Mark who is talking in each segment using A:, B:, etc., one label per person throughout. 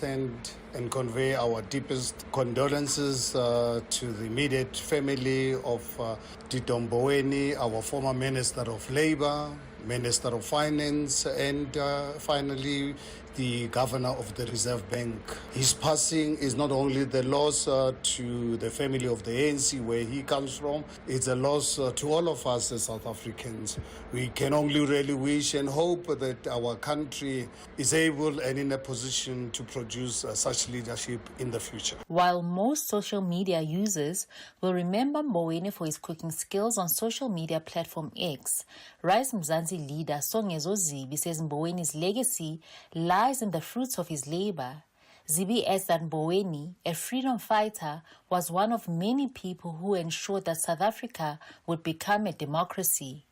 A: And convey our deepest condolences to the immediate family of Tito Mboweni, our former Minister of Labour, Minister of Finance, and finally the Governor of the Reserve Bank. His passing is not only the loss to the family of the ANC where he comes from, it's a loss to all of us as South Africans. We can only really wish and hope that our country is able and in a position to produce such leadership in the future.
B: While most social media users will remember Mboweni for his cooking skills on social media platform X, Rise Mzansi leader Songezo Zibi says Mboweni's legacy lies in the fruits of his labor. Zibi adds that Mboweni, a freedom fighter, was one of many people who ensured that South Africa would become a democracy.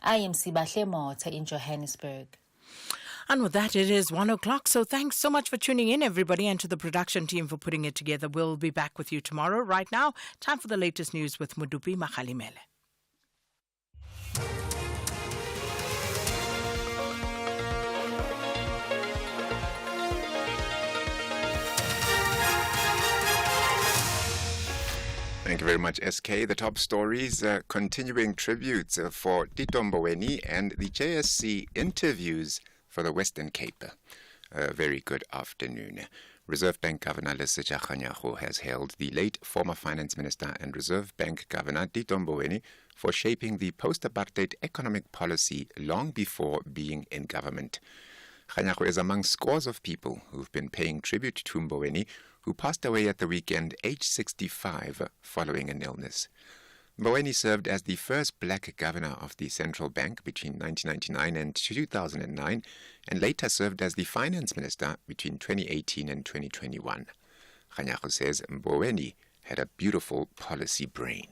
B: I am Sibahle Mota in Johannesburg.
C: And with that, it is 1 o'clock. So thanks so much for tuning in, everybody, and to the production team for putting it together. We'll be back with you tomorrow. Right now, time for the latest news with Mudupi Makhalimele.
D: Thank you very much, SK. The top stories, continuing tributes for Tito Mboweni and the JSC interviews for the Western Cape. Very good afternoon. Reserve Bank Governor Lesetja Kganyago has hailed the late former Finance Minister and Reserve Bank Governor Tito Mboweni for shaping the post-apartheid economic policy long before being in government. Kganyago is among scores of people who've been paying tribute to Mboweni, who passed away at the weekend, aged 65, following an illness. Mboweni served as the first black governor of the central bank between 1999 and 2009, and later served as the finance minister between 2018 and 2021. Kganyago says Mboweni had a beautiful policy brain.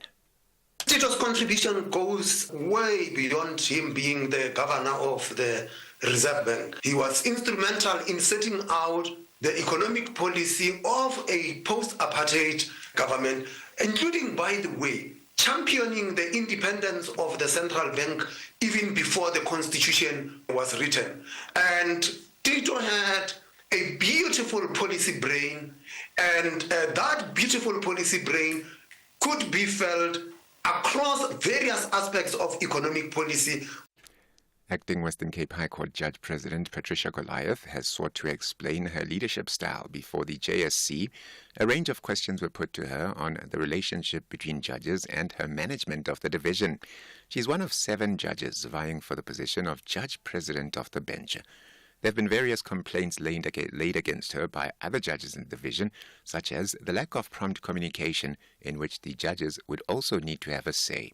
E: Tito's contribution goes way beyond him being the governor of the Reserve Bank. He was instrumental in setting out the economic policy of a post-apartheid government, including, by the way, championing the independence of the central bank even before the constitution was written. And Tito had a beautiful policy brain, and that beautiful policy brain could be felt across various aspects of economic policy.
D: Acting Western Cape High Court Judge President Patricia Goliath has sought to explain her leadership style before the JSC. A range of questions were put to her on the relationship between judges and her management of the division. She's one of 7 judges vying for the position of Judge President of the bench. There have been various complaints laid against her by other judges in the division, such as the lack of prompt communication in which the judges would also need to have a say.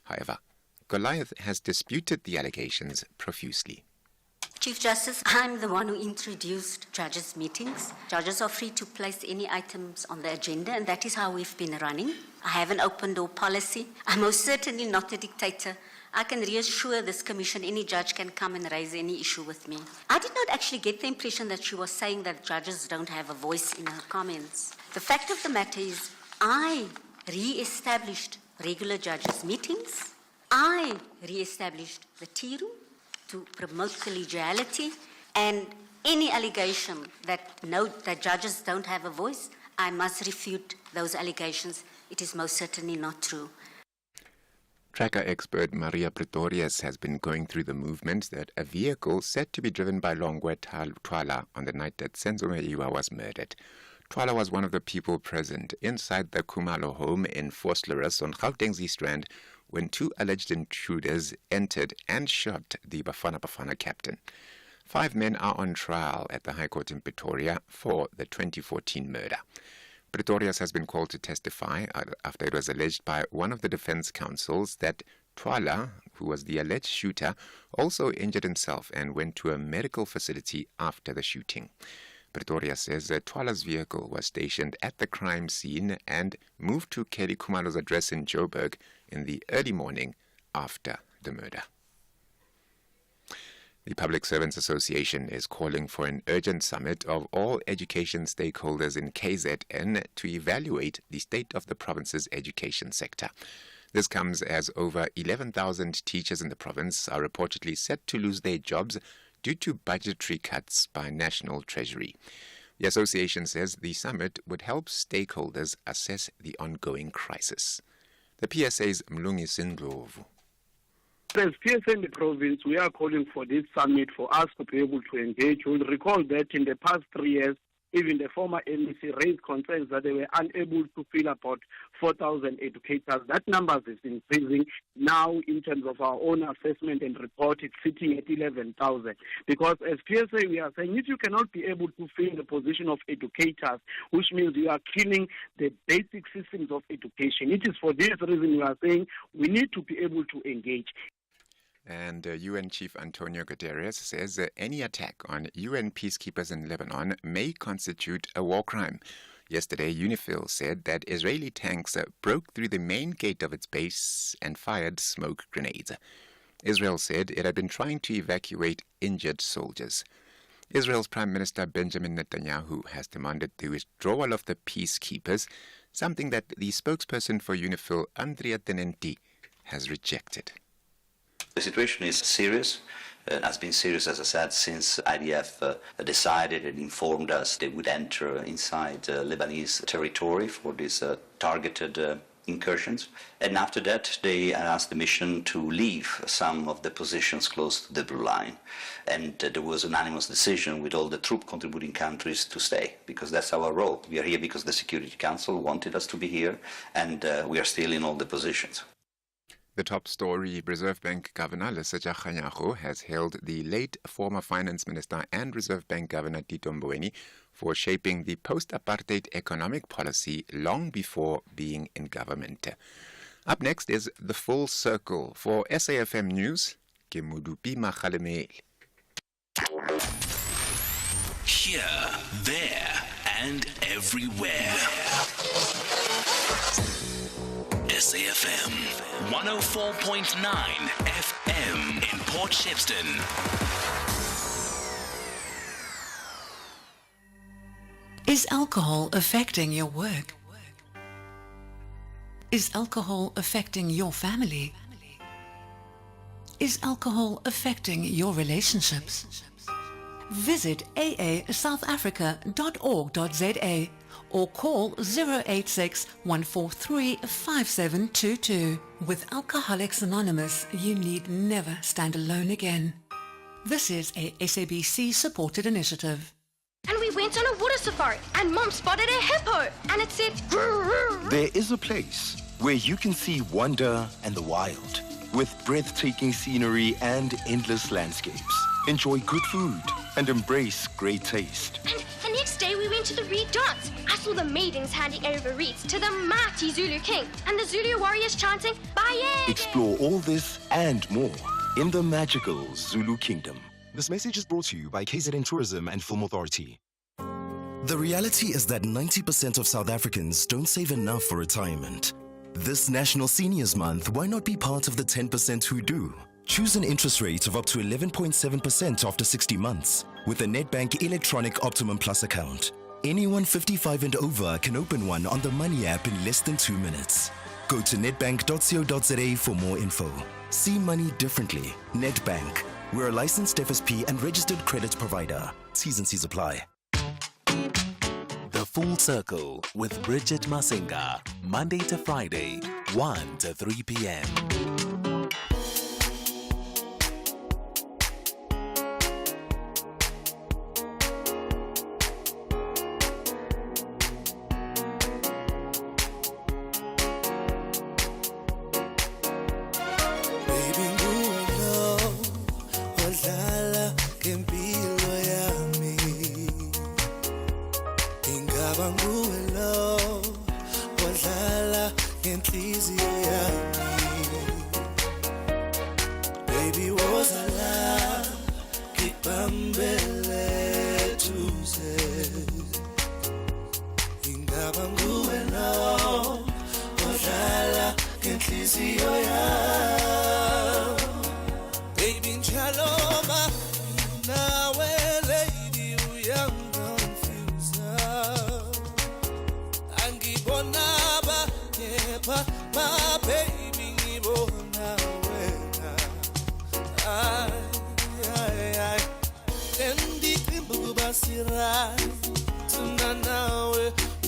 D: However, Goliath has disputed the allegations profusely.
F: Chief Justice, I'm the one who introduced judges' meetings. Judges are free to place any items on the agenda, and that is how we've been running. I have an open door policy. I'm most certainly not a dictator. I can reassure this commission any judge can come and raise any issue with me. I did not actually get the impression that she was saying that judges don't have a voice in her comments. The fact of the matter is, I re-established regular judges' meetings. I re-established the tea room to promote collegiality, and any allegation that judges don't have a voice, I must refute those allegations. It is most certainly not true.
D: Tracker expert Maria Pretorius has been going through the movement that a vehicle said to be driven by Longwe Twala on the night that Senzo Meyiwa was murdered. Twala was one of the people present inside the Kumalo home in Vosloorus on Gauteng's Strand when 2 alleged intruders entered and shot the Bafana Bafana captain. 5 men are on trial at the High Court in Pretoria for the 2014 murder. Pretorius has been called to testify after it was alleged by one of the defense counsels that Twala, who was the alleged shooter, also injured himself and went to a medical facility after the shooting. Pretoria says that Twala's vehicle was stationed at the crime scene and moved to Kelly Kumalo's address in Joburg in the early morning after the murder. The Public Servants Association is calling for an urgent summit of all education stakeholders in KZN to evaluate the state of the province's education sector. This comes as over 11,000 teachers in the province are reportedly set to lose their jobs due to budgetary cuts by National Treasury. The association says the summit would help stakeholders assess the ongoing crisis. The PSA's Mlungisi Ndlovu.
G: As PSA in the province, we are calling for this summit for us to be able to engage. You'll recall that in the past 3 years, even the former MEC raised concerns that they were unable to fill about 4,000 educators. That number is increasing. Now, in terms of our own assessment and report, it's sitting at 11,000. Because as PSA, we are saying if you cannot be able to fill the position of educators, which means you are killing the basic systems of education. It is for this reason we are saying we need to be able to engage.
D: And UN Chief Antonio Guterres says any attack on UN peacekeepers in Lebanon may constitute a war crime. Yesterday, UNIFIL said that Israeli tanks broke through the main gate of its base and fired smoke grenades. Israel said it had been trying to evacuate injured soldiers. Israel's Prime Minister Benjamin Netanyahu has demanded the withdrawal of the peacekeepers, something that the spokesperson for UNIFIL, Andrea Tenenti, has rejected.
H: The situation is serious. Has been serious, as I said, since IDF decided and informed us they would enter inside Lebanese territory for these targeted incursions. And after that, they asked the mission to leave some of the positions close to the blue line. And there was an unanimous decision with all the troop contributing countries to stay, because that's our role. We are here because the Security Council wanted us to be here, and we are still in all the positions.
D: The top story, Reserve Bank Governor Lesetja Kganyago has hailed the late former Finance Minister and Reserve Bank Governor Tito Mboweni for shaping the post-apartheid economic policy long before being in government. Up next is The Full Circle. For SAFM News, ke Bridget Masinga.
I: Here, there, and everywhere. SAFM 104.9 FM in Port Shepstone.
J: Is alcohol affecting your work? Is alcohol affecting your family? Is alcohol affecting your relationships? Visit aasouthafrica.org.za or call 086 143 5722. With Alcoholics Anonymous, you need never stand alone again. This is a SABC supported initiative.
K: And we went on a water safari, and Mom spotted a hippo, and it said,
L: There is a place where you can see wonder and the wild, with breathtaking scenery and endless landscapes. Enjoy good food and embrace great taste.
K: And the next day we went to the reed dance. I saw the maidens handing over reeds to the mighty Zulu king, and the Zulu warriors chanting, Baye!
L: Explore all this and more in the magical Zulu Kingdom.
M: This message is brought to you by KZN Tourism and Film Authority.
N: The reality is that 90% of South Africans don't save enough for retirement. This National Seniors Month, why not be part of the 10% who do? Choose an interest rate of up to 11.7% after 60 months with a Nedbank Electronic Optimum Plus account. Anyone 55 and over can open one on the Money app in less than 2 minutes. Go to nedbank.co.za for more info. See money differently. Nedbank. We're a licensed FSP and registered credit provider. T's and C's apply.
I: The Full Circle with Bridget Masinga, Monday to Friday, 1 to 3 p.m.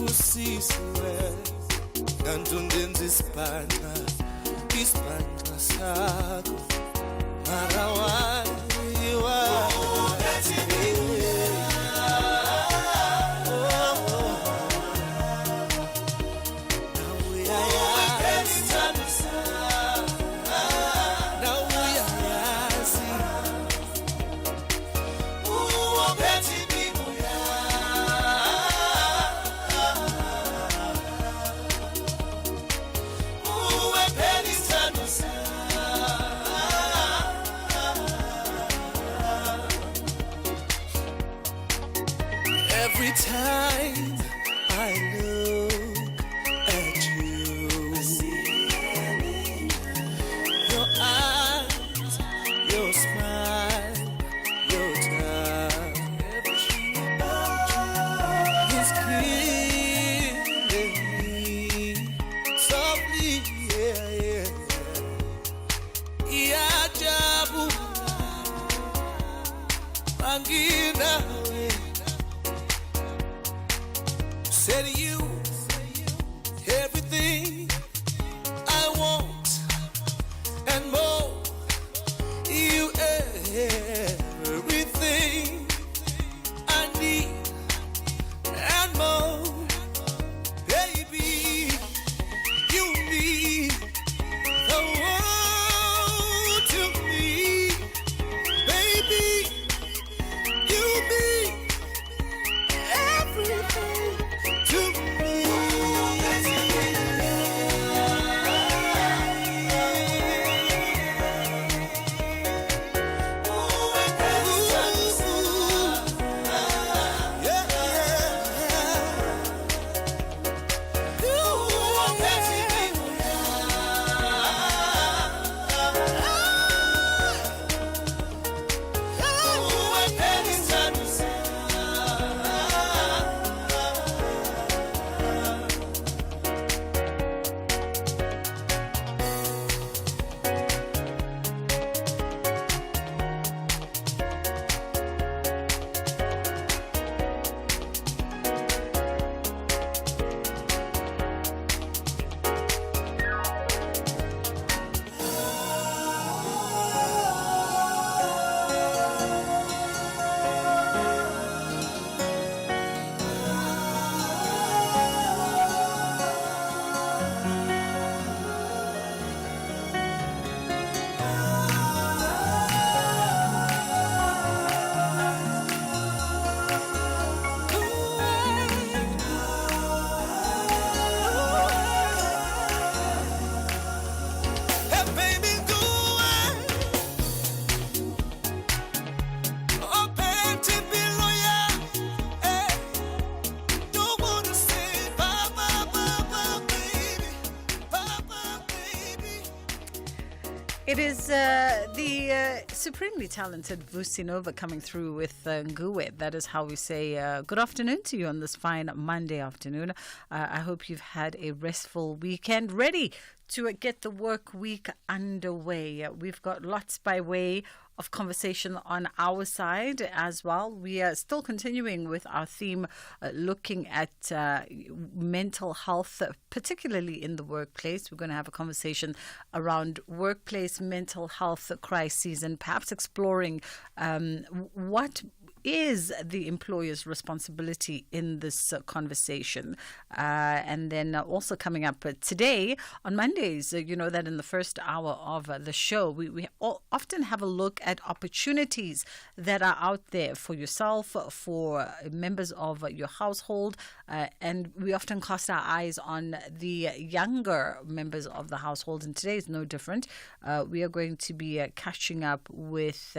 O: usisiwe kanti undenza isibhanqa sakho mara why every time I look at you, your eyes, your smile, your touch, it's killing me softly, yeah. Iyajabu, anginawe. Say to you, everything I want and more. You everything I need and more. Baby, you mean the world to me. Baby, you mean everything to me.
C: It is the supremely talented Vusinova coming through with Nguwe. That is how we say good afternoon to you on this fine Monday afternoon. I hope you've had a restful weekend, ready to get the work week underway. We've got lots by way of conversation on our side as well. We are still continuing with our theme, looking at mental health, particularly in the workplace. We're going to have a conversation around workplace mental health crises and perhaps exploring what is the employer's responsibility in this conversation. And then also coming up today, on Mondays, you know that in the first hour of the show, we often have a look at opportunities that are out there for yourself, for members of your household, and we often cast our eyes on the younger members of the household, and today is no different. We are going to be catching up with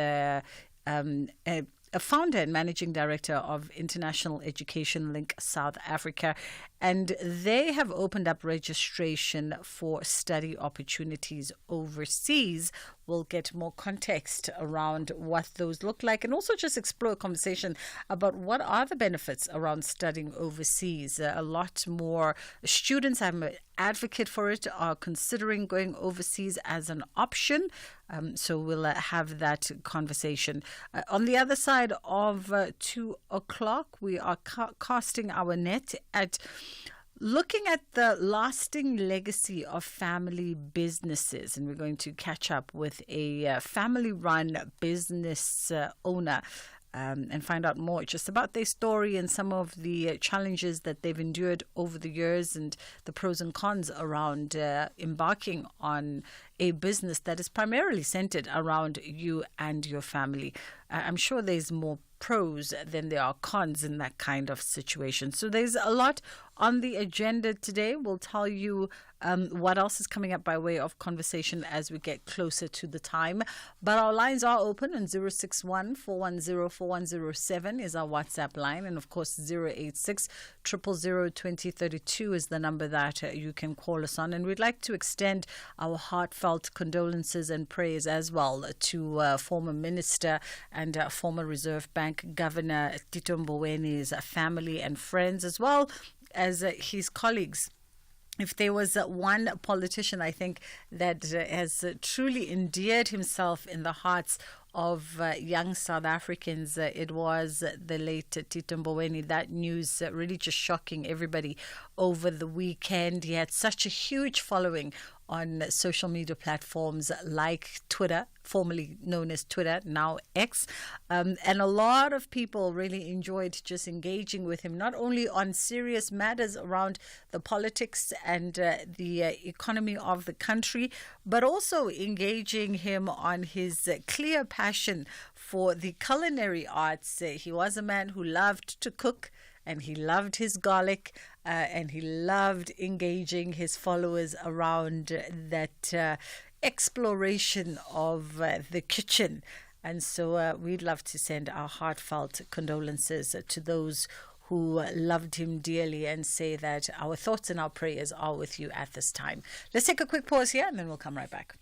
C: a founder and managing director of International Education Link South Africa, and they have opened up registration for study opportunities overseas we'll get more context around what those look like, and also just explore a conversation about what are the benefits around studying overseas. A lot more students, I'm an advocate for it, are considering going overseas as an option. So we'll have that conversation. On the other side of 2 o'clock, we are casting our net at looking at the lasting legacy of family businesses. And we're going to catch up with a family-run business owner and find out more just about their story and some of the challenges that they've endured over the years and the pros and cons around embarking on a business that is primarily centered around you and your family. I'm sure there's more pros than there are cons in that kind of situation. So there's a lot on the agenda today. We'll tell you what else is coming up by way of conversation as we get closer to the time. But our lines are open, and 061-410-4107 is our WhatsApp line. And of course, 086-000-2032 is the number that you can call us on. And we'd like to extend our heartfelt condolences and prayers as well to former minister and former Reserve Bank Governor Tito Mbowene's family and friends, as well as his colleagues. If there was one politician, I think, that has truly endeared himself in the hearts of young South Africans, it was the late Tito Mboweni. That news really just shocking everybody over the weekend. He had such a huge following on social media platforms like Twitter, formerly known as Twitter, now X. And a lot of people really enjoyed just engaging with him, not only on serious matters around the politics and the economy of the country, but also engaging him on his clear passion for the culinary arts. He was a man who loved to cook, and he loved his garlic, and he loved engaging his followers around that exploration of the kitchen. And so we'd love to send our heartfelt condolences to those who loved him dearly and say that our thoughts and our prayers are with you at this time. Let's take a quick pause here, and then we'll come right back.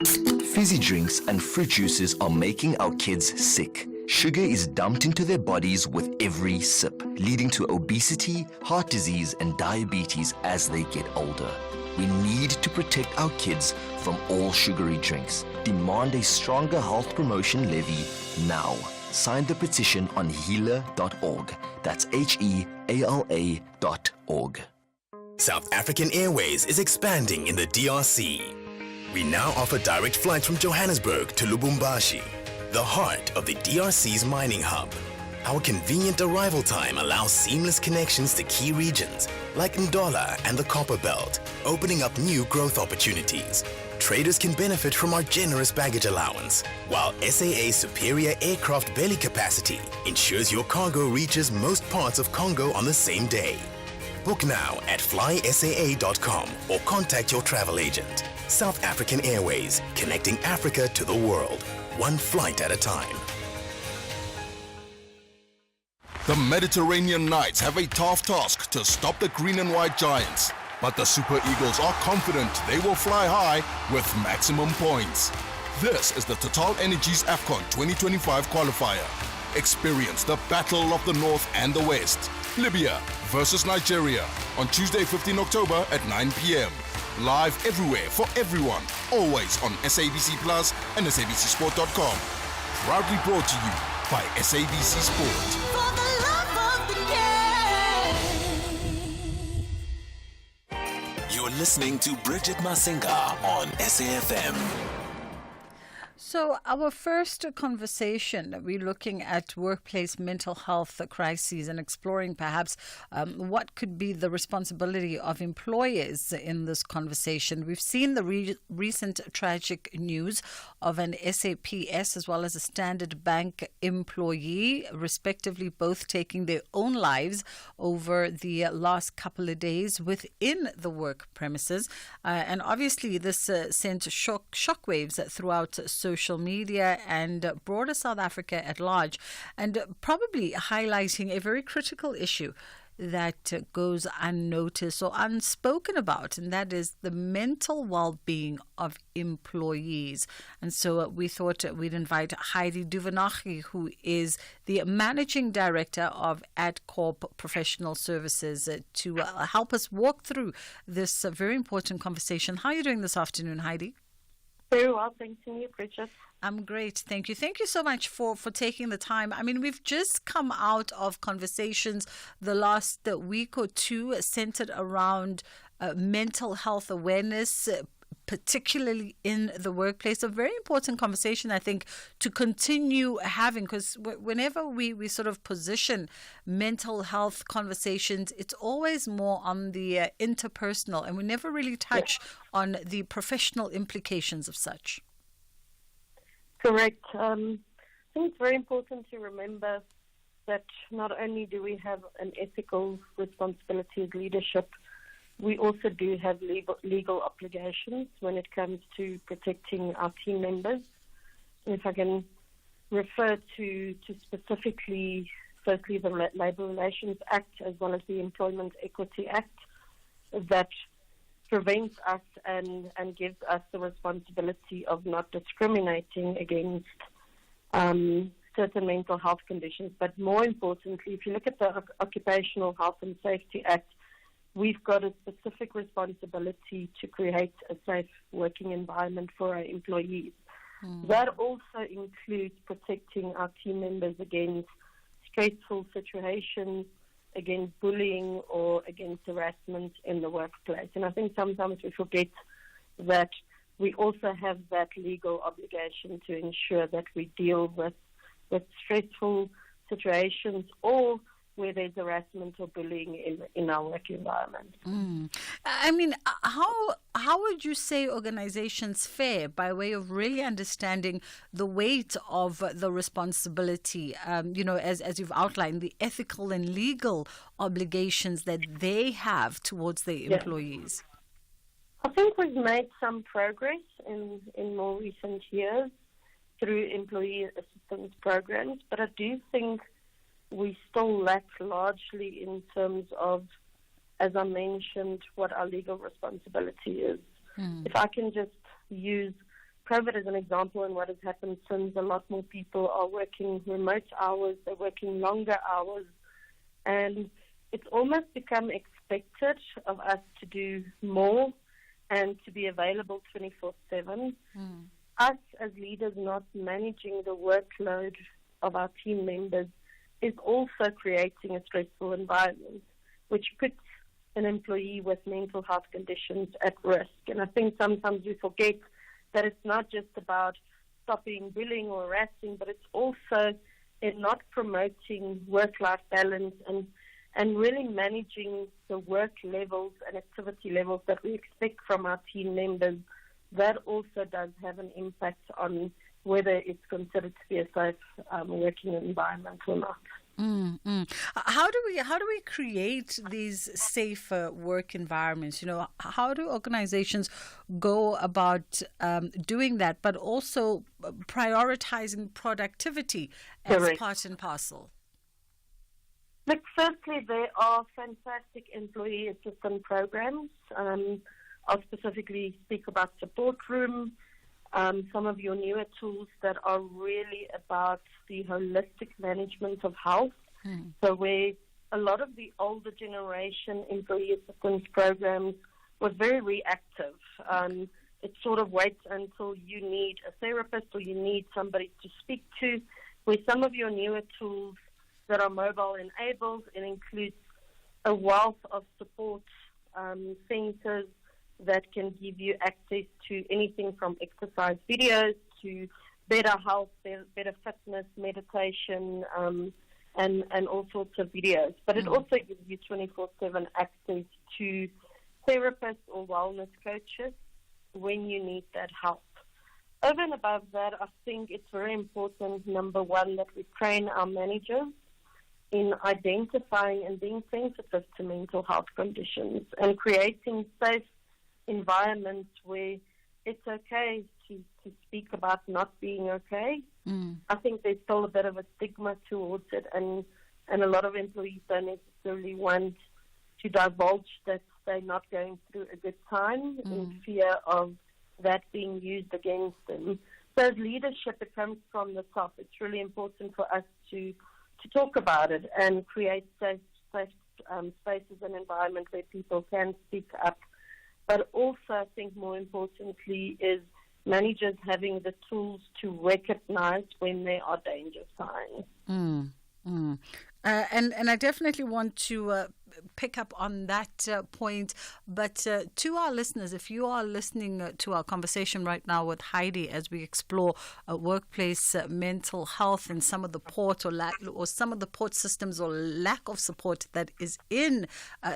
P: Fizzy drinks and fruit juices are making our kids sick. Sugar is dumped into their bodies with every sip, leading to obesity, heart disease, and diabetes as they get older. We need to protect our kids from all sugary drinks. Demand a stronger health promotion levy now. Sign the petition on healer.org. That's HEALA.org.
Q: South African Airways is expanding in the DRC. We now offer direct flights from Johannesburg to Lubumbashi, the heart of the DRC's mining hub. Our convenient arrival time allows seamless connections to key regions like Ndola and the Copper Belt, opening up new growth opportunities. Traders can benefit from our generous baggage allowance, while SAA's superior aircraft belly capacity ensures your cargo reaches most parts of Congo on the same day. Book now at flysaa.com or contact your travel agent. South African Airways, connecting Africa to the world, one flight at a time.
R: The Mediterranean Knights have a tough task to stop the green and white giants, but the Super Eagles are confident they will fly high with maximum points. This is the Total Energies AFCON 2025 qualifier. Experience the battle of the North and the West. Libya versus Nigeria on Tuesday, 15 October at 9 p.m. Live everywhere for everyone, always on SABC Plus and SABCSport.com. Proudly brought to you by SABC Sport.
O: For the love of the game.
I: You're listening to Bridget Masinga on SAFM.
C: So our first conversation, we're looking at workplace mental health crises and exploring perhaps what could be the responsibility of employers in this conversation. We've seen the recent tragic news of an SAPS as well as a Standard Bank employee, respectively, both taking their own lives over the last couple of days within the work premises. And obviously this sent shockwaves throughout social media and broader South Africa at large, and probably highlighting a very critical issue that goes unnoticed or unspoken about, and that is the mental well-being of employees. And so we thought we'd invite Heidi Duvenage, who is the Managing Director of AdCorp Professional Services, to help us walk through this very important conversation. How are you doing this afternoon, Heidi?
S: Very well, thanks to you, Bridget.
C: I'm great. Thank you. Thank you so much for taking the time. I mean, we've just come out of conversations the last week or two centered around mental health awareness, particularly in the workplace. A very important conversation, I think, to continue having, because whenever we sort of position mental health conversations, it's always more on the interpersonal, and we never really touch on the professional implications of such.
S: Correct. I think it's very important to remember that not only do we have an ethical responsibility as leadership, we also do have legal obligations when it comes to protecting our team members. And if I can refer to specifically, firstly, the Labour Relations Act as well as the Employment Equity Act, that prevents us and gives us the responsibility of not discriminating against certain mental health conditions. But more importantly, if you look at the Occupational Health and Safety Act, we've got a specific responsibility to create a safe working environment for our employees. That also includes protecting our team members against stressful situations, against bullying, or against harassment in the workplace. And I think sometimes we forget that we also have that legal obligation to ensure that we deal with stressful situations or where there's harassment or bullying in our work environment.
C: I mean, how would you say organizations fare by way of really understanding the weight of the responsibility, as you've outlined, the ethical and legal obligations that they have towards their employees?
S: I think we've made some progress in more recent years through employee assistance programs, but I do think we still lack largely in terms of, as I mentioned, what our legal responsibility is. If I can just use COVID as an example and what has happened since, a lot more people are working remote hours, they're working longer hours, and it's almost become expected of us to do more and to be available 24/7. Us as leaders not managing the workload of our team members is also creating a stressful environment, which puts an employee with mental health conditions at risk. And I think sometimes we forget that it's not just about stopping bullying or harassing, but it's also in not promoting work-life balance and really managing the work levels and activity levels that we expect from our team members. That also does have an impact on whether it's considered to be a safe working environment or not.
C: How do we create these safer work environments? How do organizations go about doing that, but also prioritizing productivity as part and parcel?
S: Look, firstly, there are fantastic employee assistance programs. I'll specifically speak about Support Room, some of your newer tools that are really about the holistic management of health. So where a lot of the older generation employee assistance programs was very reactive. It sort of waits until you need a therapist or you need somebody to speak to, where some of your newer tools that are mobile enabled, it includes a wealth of support centers that can give you access to anything from exercise videos to better health, better fitness, meditation, and all sorts of videos. But it also gives you 24/7 access to therapists or wellness coaches when you need that help. Over and above that, I think it's very important, number one, that we train our managers in identifying and being sensitive to mental health conditions and creating safe environments where it's okay to speak about not being okay. I think there's still a bit of a stigma towards it, and a lot of employees don't necessarily want to divulge that they're not going through a good time in fear of that being used against them. So as leadership, it comes from the top. It's really important for us to talk about it and create safe spaces and environment where people can speak up. But also, I think more importantly, is managers having the tools to recognize when there are danger signs.
C: And I definitely want to pick up on that point. But to our listeners, if you are listening to our conversation right now with Heidi as we explore workplace mental health and some of the port or some of the port systems or lack of support that is in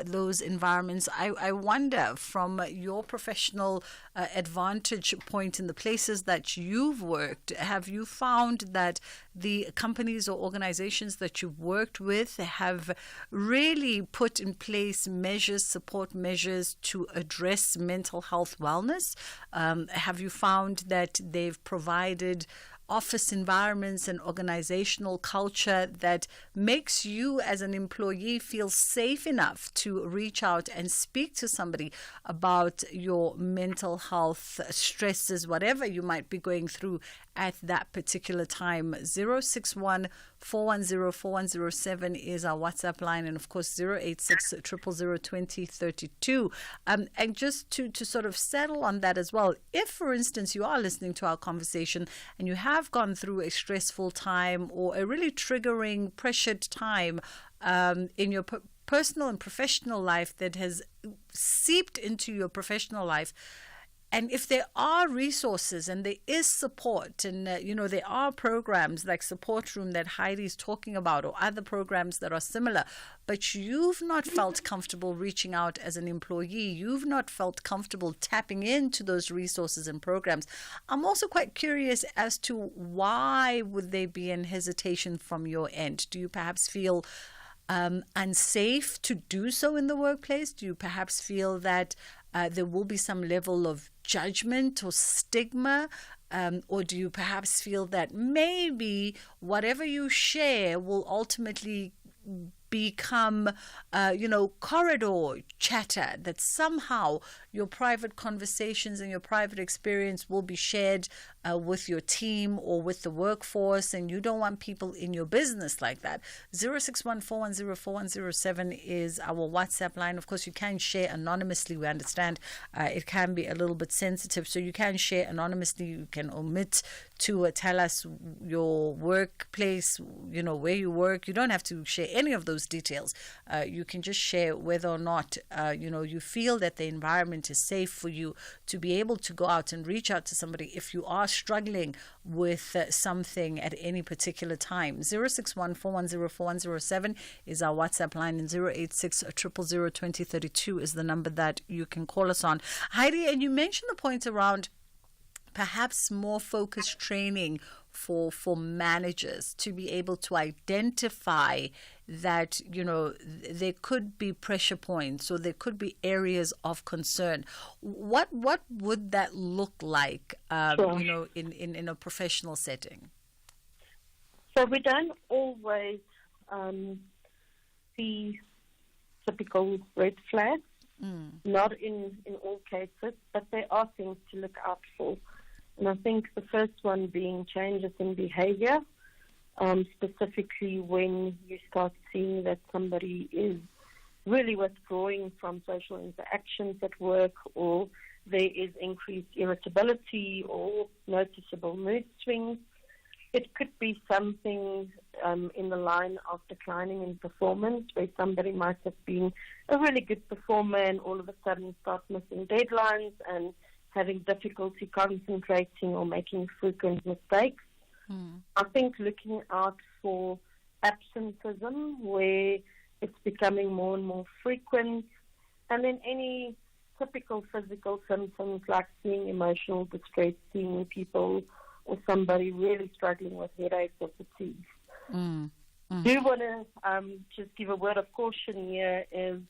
C: those environments, I wonder from your professional advantage point in the places that you've worked, have you found that the companies or organizations that you've worked with have really put in place measures, support measures to address mental health wellness? Have you found that they've provided office environments and organizational culture that makes you as an employee feel safe enough to reach out and speak to somebody about your mental health stresses, whatever you might be going through at that particular time? 061 410 4107 is our WhatsApp line, and of course 086 000 2032. And just to sort of settle on that as well, if for instance you are listening to our conversation and you have gone through a stressful time or a really triggering, pressured time in your personal and professional life that has seeped into your professional life, and if there are resources and there is support and, there are programs like Support Room that Heidi's talking about or other programs that are similar, but you've not felt comfortable reaching out as an employee, you've not felt comfortable tapping into those resources and programs, I'm also quite curious as to why would there be an hesitation from your end? Do you perhaps feel unsafe to do so in the workplace? Do you perhaps feel that there will be some level of judgment or stigma? Or do you perhaps feel that maybe whatever you share will ultimately become, corridor chatter, that somehow your private conversations and your private experience will be shared with your team or with the workforce, and you don't want people in your business like that? 061 410 4107 is our WhatsApp line. Of course, you can share anonymously. We understand it can be a little bit sensitive, so you can share anonymously. You can omit to tell us your workplace, where you work. You don't have to share any of those details. You can just share whether or not, you feel that the environment is safe for you to be able to go out and reach out to somebody if you are struggling with something at any particular time. 061 410 4107 is our WhatsApp line, and 086 000 2032 is the number that you can call us on. Heidi, and you mentioned the point around perhaps more focused training for managers to be able to identify that, there could be pressure points or there could be areas of concern. What would that look like,
S: Sure.
C: in a professional setting?
S: So we don't always see typical red flags, not in all cases, but there are things to look out for. And I think the first one being changes in behavior, specifically when you start seeing that somebody is really withdrawing from social interactions at work, or there is increased irritability or noticeable mood swings. It could be something in the line of declining in performance, where somebody might have been a really good performer and all of a sudden start missing deadlines and having difficulty concentrating or making frequent mistakes. I think looking out for absenteeism, where it's becoming more and more frequent, and then any typical physical symptoms like seeing emotional distress, seeing people or somebody really struggling with headaches or fatigue. Do want to just give a word of caution here is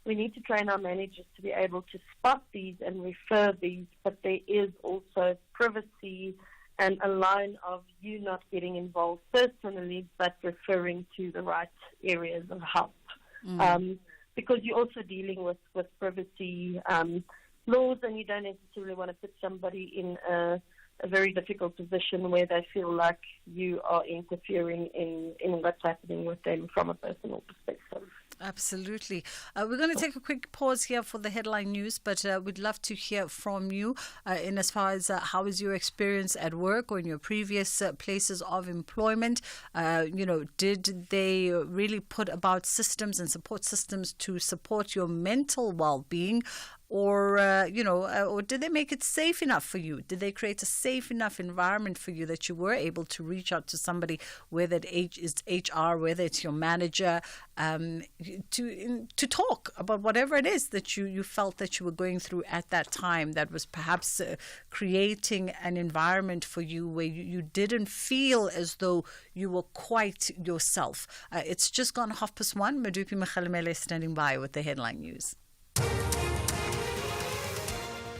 S: we need to train our managers to be able to spot these and refer these, but there is also privacy and a line of you not getting involved personally, but referring to the right areas of help. because you're also dealing with privacy laws, and you don't necessarily want to put somebody in a very difficult position where they feel like you are interfering in what's happening with them from a personal perspective.
C: Absolutely. We're going to take a quick pause here for the headline news, but we'd love to hear from you in as far as how is your experience at work or in your previous places of employment. Did they really put about systems and support systems to support your mental well-being? Or did they make it safe enough for you? Did they create a safe enough environment for you that you were able to reach out to somebody, whether it is HR, whether it's your manager, to talk about whatever it is that you felt that you were going through at that time that was perhaps creating an environment for you where you didn't feel as though you were quite yourself. It's just gone 1:30. Madupi Mkhalemele standing by with the headline news.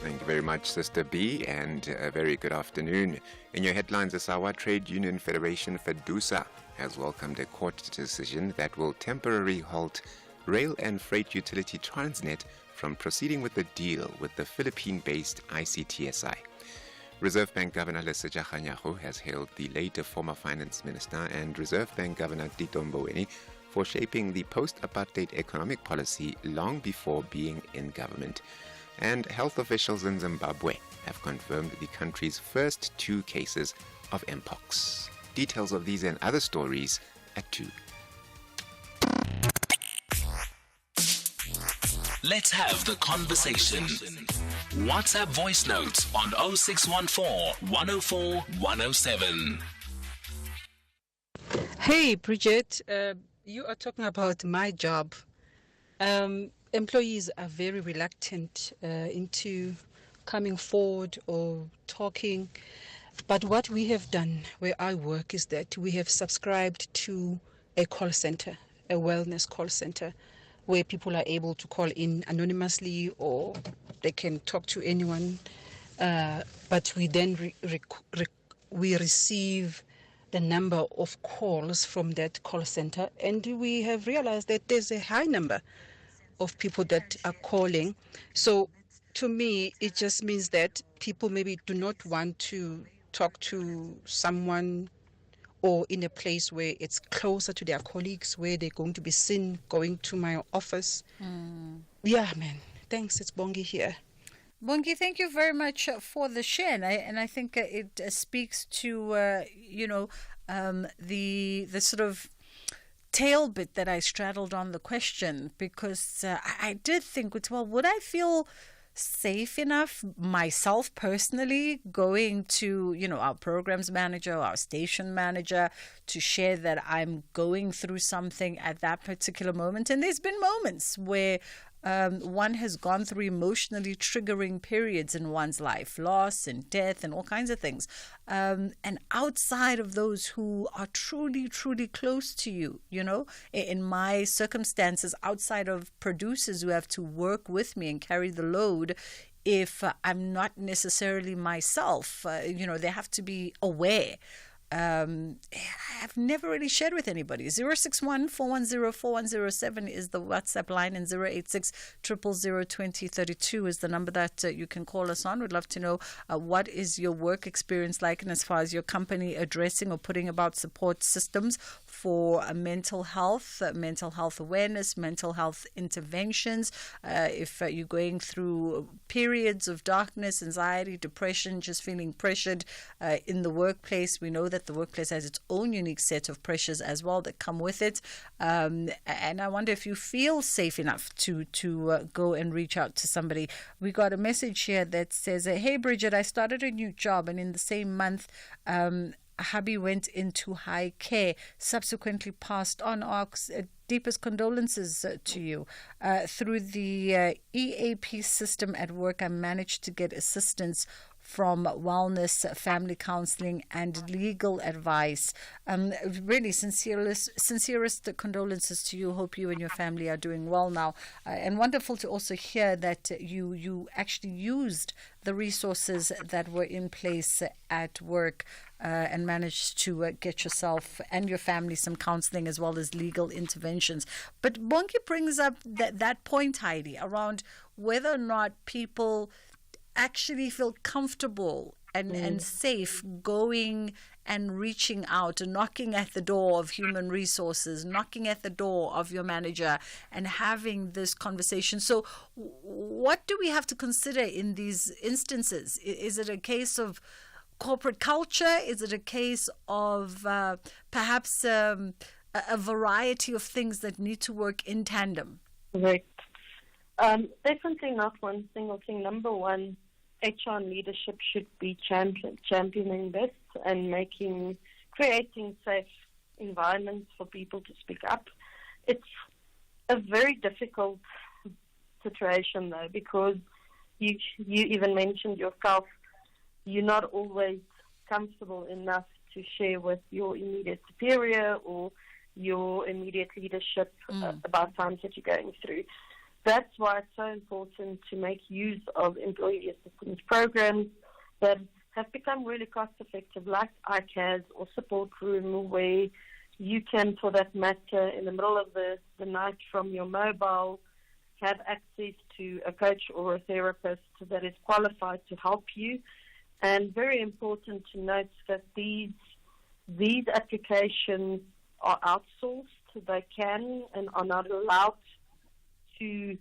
D: Thank you very much, Sister B, and a very good afternoon. In your headlines, the Sawa Trade Union Federation, FEDUSA, has welcomed a court decision that will temporarily halt rail and freight utility Transnet from proceeding with the deal with the Philippine-based ICTSI. Reserve Bank Governor Lesetja Kganyago has hailed the late former finance minister and Reserve Bank Governor Tito Mboweni for shaping the post-apartheid economic policy long before being in government. And health officials in Zimbabwe have confirmed the country's first 2 cases of Mpox. Details of these and other stories at 2.
I: Let's have the conversation. WhatsApp voice notes on 0614 104 107.
T: Hey, Bridget, you are talking about my job. Employees are very reluctant into coming forward or talking. But what we have done where I work is that we have subscribed to a call center, a wellness call center, where people are able to call in anonymously or they can talk to anyone. But we then we receive the number of calls from that call center, and we have realized that there's a high number of people that are calling. So to me, it just means that people maybe do not want to talk to someone or in a place where it's closer to their colleagues, where they're going to be seen going to my office. Yeah, man. Thanks. It's Bongi here.
C: Bongi, thank you very much for the share. And I think it speaks to, the sort of tail bit that I straddled on the question, because I did think, well, would I feel safe enough myself personally going to, our programs manager, our station manager, to share that I'm going through something at that particular moment? And there's been moments where one has gone through emotionally triggering periods in one's life, loss and death and all kinds of things. And outside of those who are truly, truly close to you, in my circumstances, outside of producers who have to work with me and carry the load, if I'm not necessarily myself, they have to be aware. I've never really shared with anybody. 061-410-4107 is the WhatsApp line, and 086-000-2032 is the number that you can call us on. We'd love to know what is your work experience like, and as far as your company addressing or putting about support systems for mental health awareness, mental health interventions. If you're going through periods of darkness, anxiety, depression, just feeling pressured in the workplace, we know that the workplace has its own unique set of pressures as well that come with it. And I wonder if you feel safe enough to go and reach out to somebody. We got a message here that says, hey, Bridget, I started a new job, and in the same month, hubby went into high care, subsequently passed on. Our deepest condolences to you. Through the EAP system at work, I managed to get assistance from wellness, family counseling, and legal advice. Really sincerest condolences to you. Hope you and your family are doing well now. And wonderful to also hear that you actually used the resources that were in place at work. and managed to get yourself and your family some counseling as well as legal interventions. But Bonke brings up that point, Heidi, around whether or not people actually feel comfortable and safe going and reaching out and knocking at the door of human resources, knocking at the door of your manager and having this conversation. So what do we have to consider in these instances? Is it a case of corporate culture? Is it a case of perhaps a variety of things that need to work in tandem?
S: Right. Definitely not one single thing. Number one, HR leadership should be championing this and creating safe environments for people to speak up. It's a very difficult situation though, because you even mentioned yourself, you're not always comfortable enough to share with your immediate superior or your immediate leadership about times that you're going through. That's why it's so important to make use of employee assistance programs that have become really cost-effective, like ICAS or Support Room, where you can, for that matter, in the middle of the night from your mobile, have access to a coach or a therapist that is qualified to help you. And very important to note that these applications are outsourced. They can and are not allowed to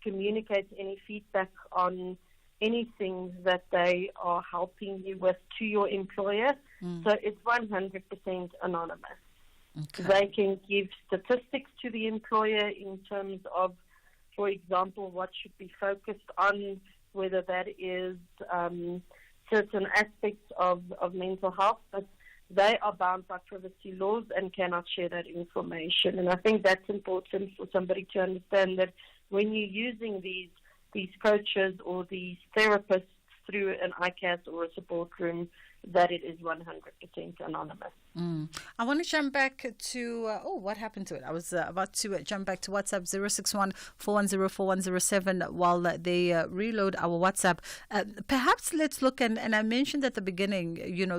S: communicate any feedback on anything that they are helping you with to your employer. So it's 100% anonymous. Okay. They can give statistics to the employer in terms of, for example, what should be focused on, whether that is certain aspects of mental health, but they are bound by privacy laws and cannot share that information. And I think that's important for somebody to understand, that when you're using these coaches or these therapists through an ICAS or a support room, that it is 100% anonymous.
C: I want to jump back to, what happened to it? I was about to jump back to WhatsApp 061-410-4107 while they reload our WhatsApp. Perhaps let's look, and I mentioned at the beginning,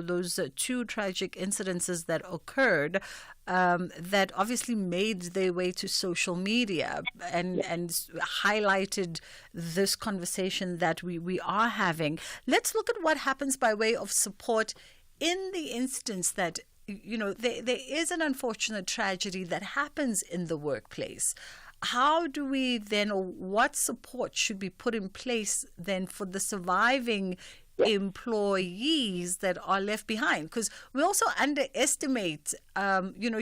C: those two tragic incidences that occurred that obviously made their way to social media and highlighted this conversation that we are having. Let's look at what happens by way of support in the instance that there is an unfortunate tragedy that happens in the workplace. How do we then, or what support should be put in place then for the surviving employees that are left behind? Because we also underestimate,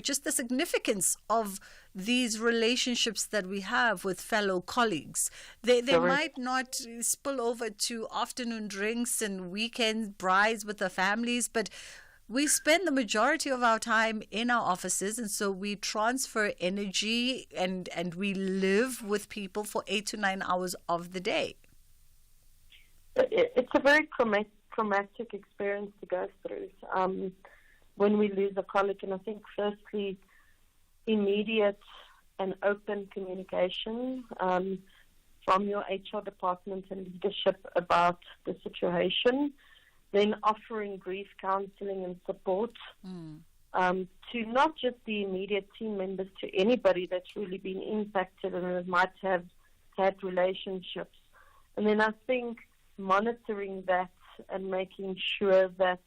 C: just the significance of these relationships that we have with fellow colleagues. They might not spill over to afternoon drinks and weekend brides with their families, but we spend the majority of our time in our offices, and so we transfer energy and we live with people for 8 to 9 hours of the day.
S: It's a very traumatic experience to go through when we lose a colleague. And I think, firstly, immediate and open communication from your HR department and leadership about the situation. Then offering grief counseling and support to not just the immediate team members, to anybody that's really been impacted and might have had relationships. And then I think monitoring that and making sure that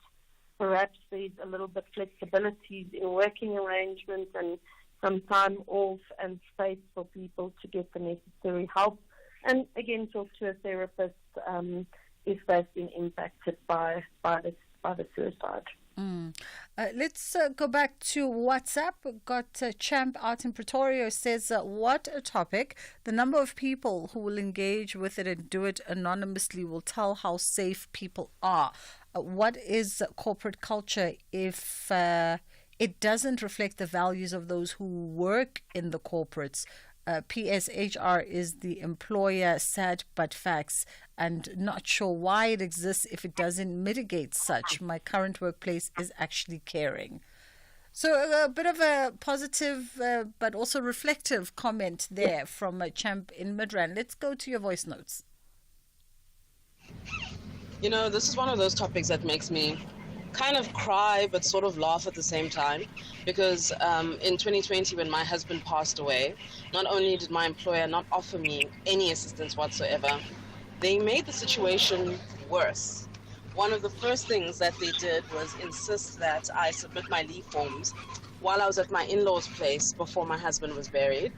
S: perhaps there's a little bit flexibility in working arrangements and some time off and space for people to get the necessary help. And again, talk to a therapist if they've been impacted by the suicide.
C: Let's go back to WhatsApp. We've got Champ out in Pretoria says, what a topic. The number of people who will engage with it and do it anonymously will tell how safe people are. What is corporate culture if it doesn't reflect the values of those who work in the corporates? PSHR is the employer, sad but facts, and not sure why it exists if it doesn't mitigate such. My current workplace is actually caring. So a bit of a positive but also reflective comment there from Champ in Midrand. Let's go to your voice notes.
U: This is one of those topics that makes me kind of cry but sort of laugh at the same time, because in 2020 when my husband passed away, not only did my employer not offer me any assistance whatsoever, they made the situation worse. One of the first things that they did was insist that I submit my leave forms while I was at my in-laws' place before my husband was buried.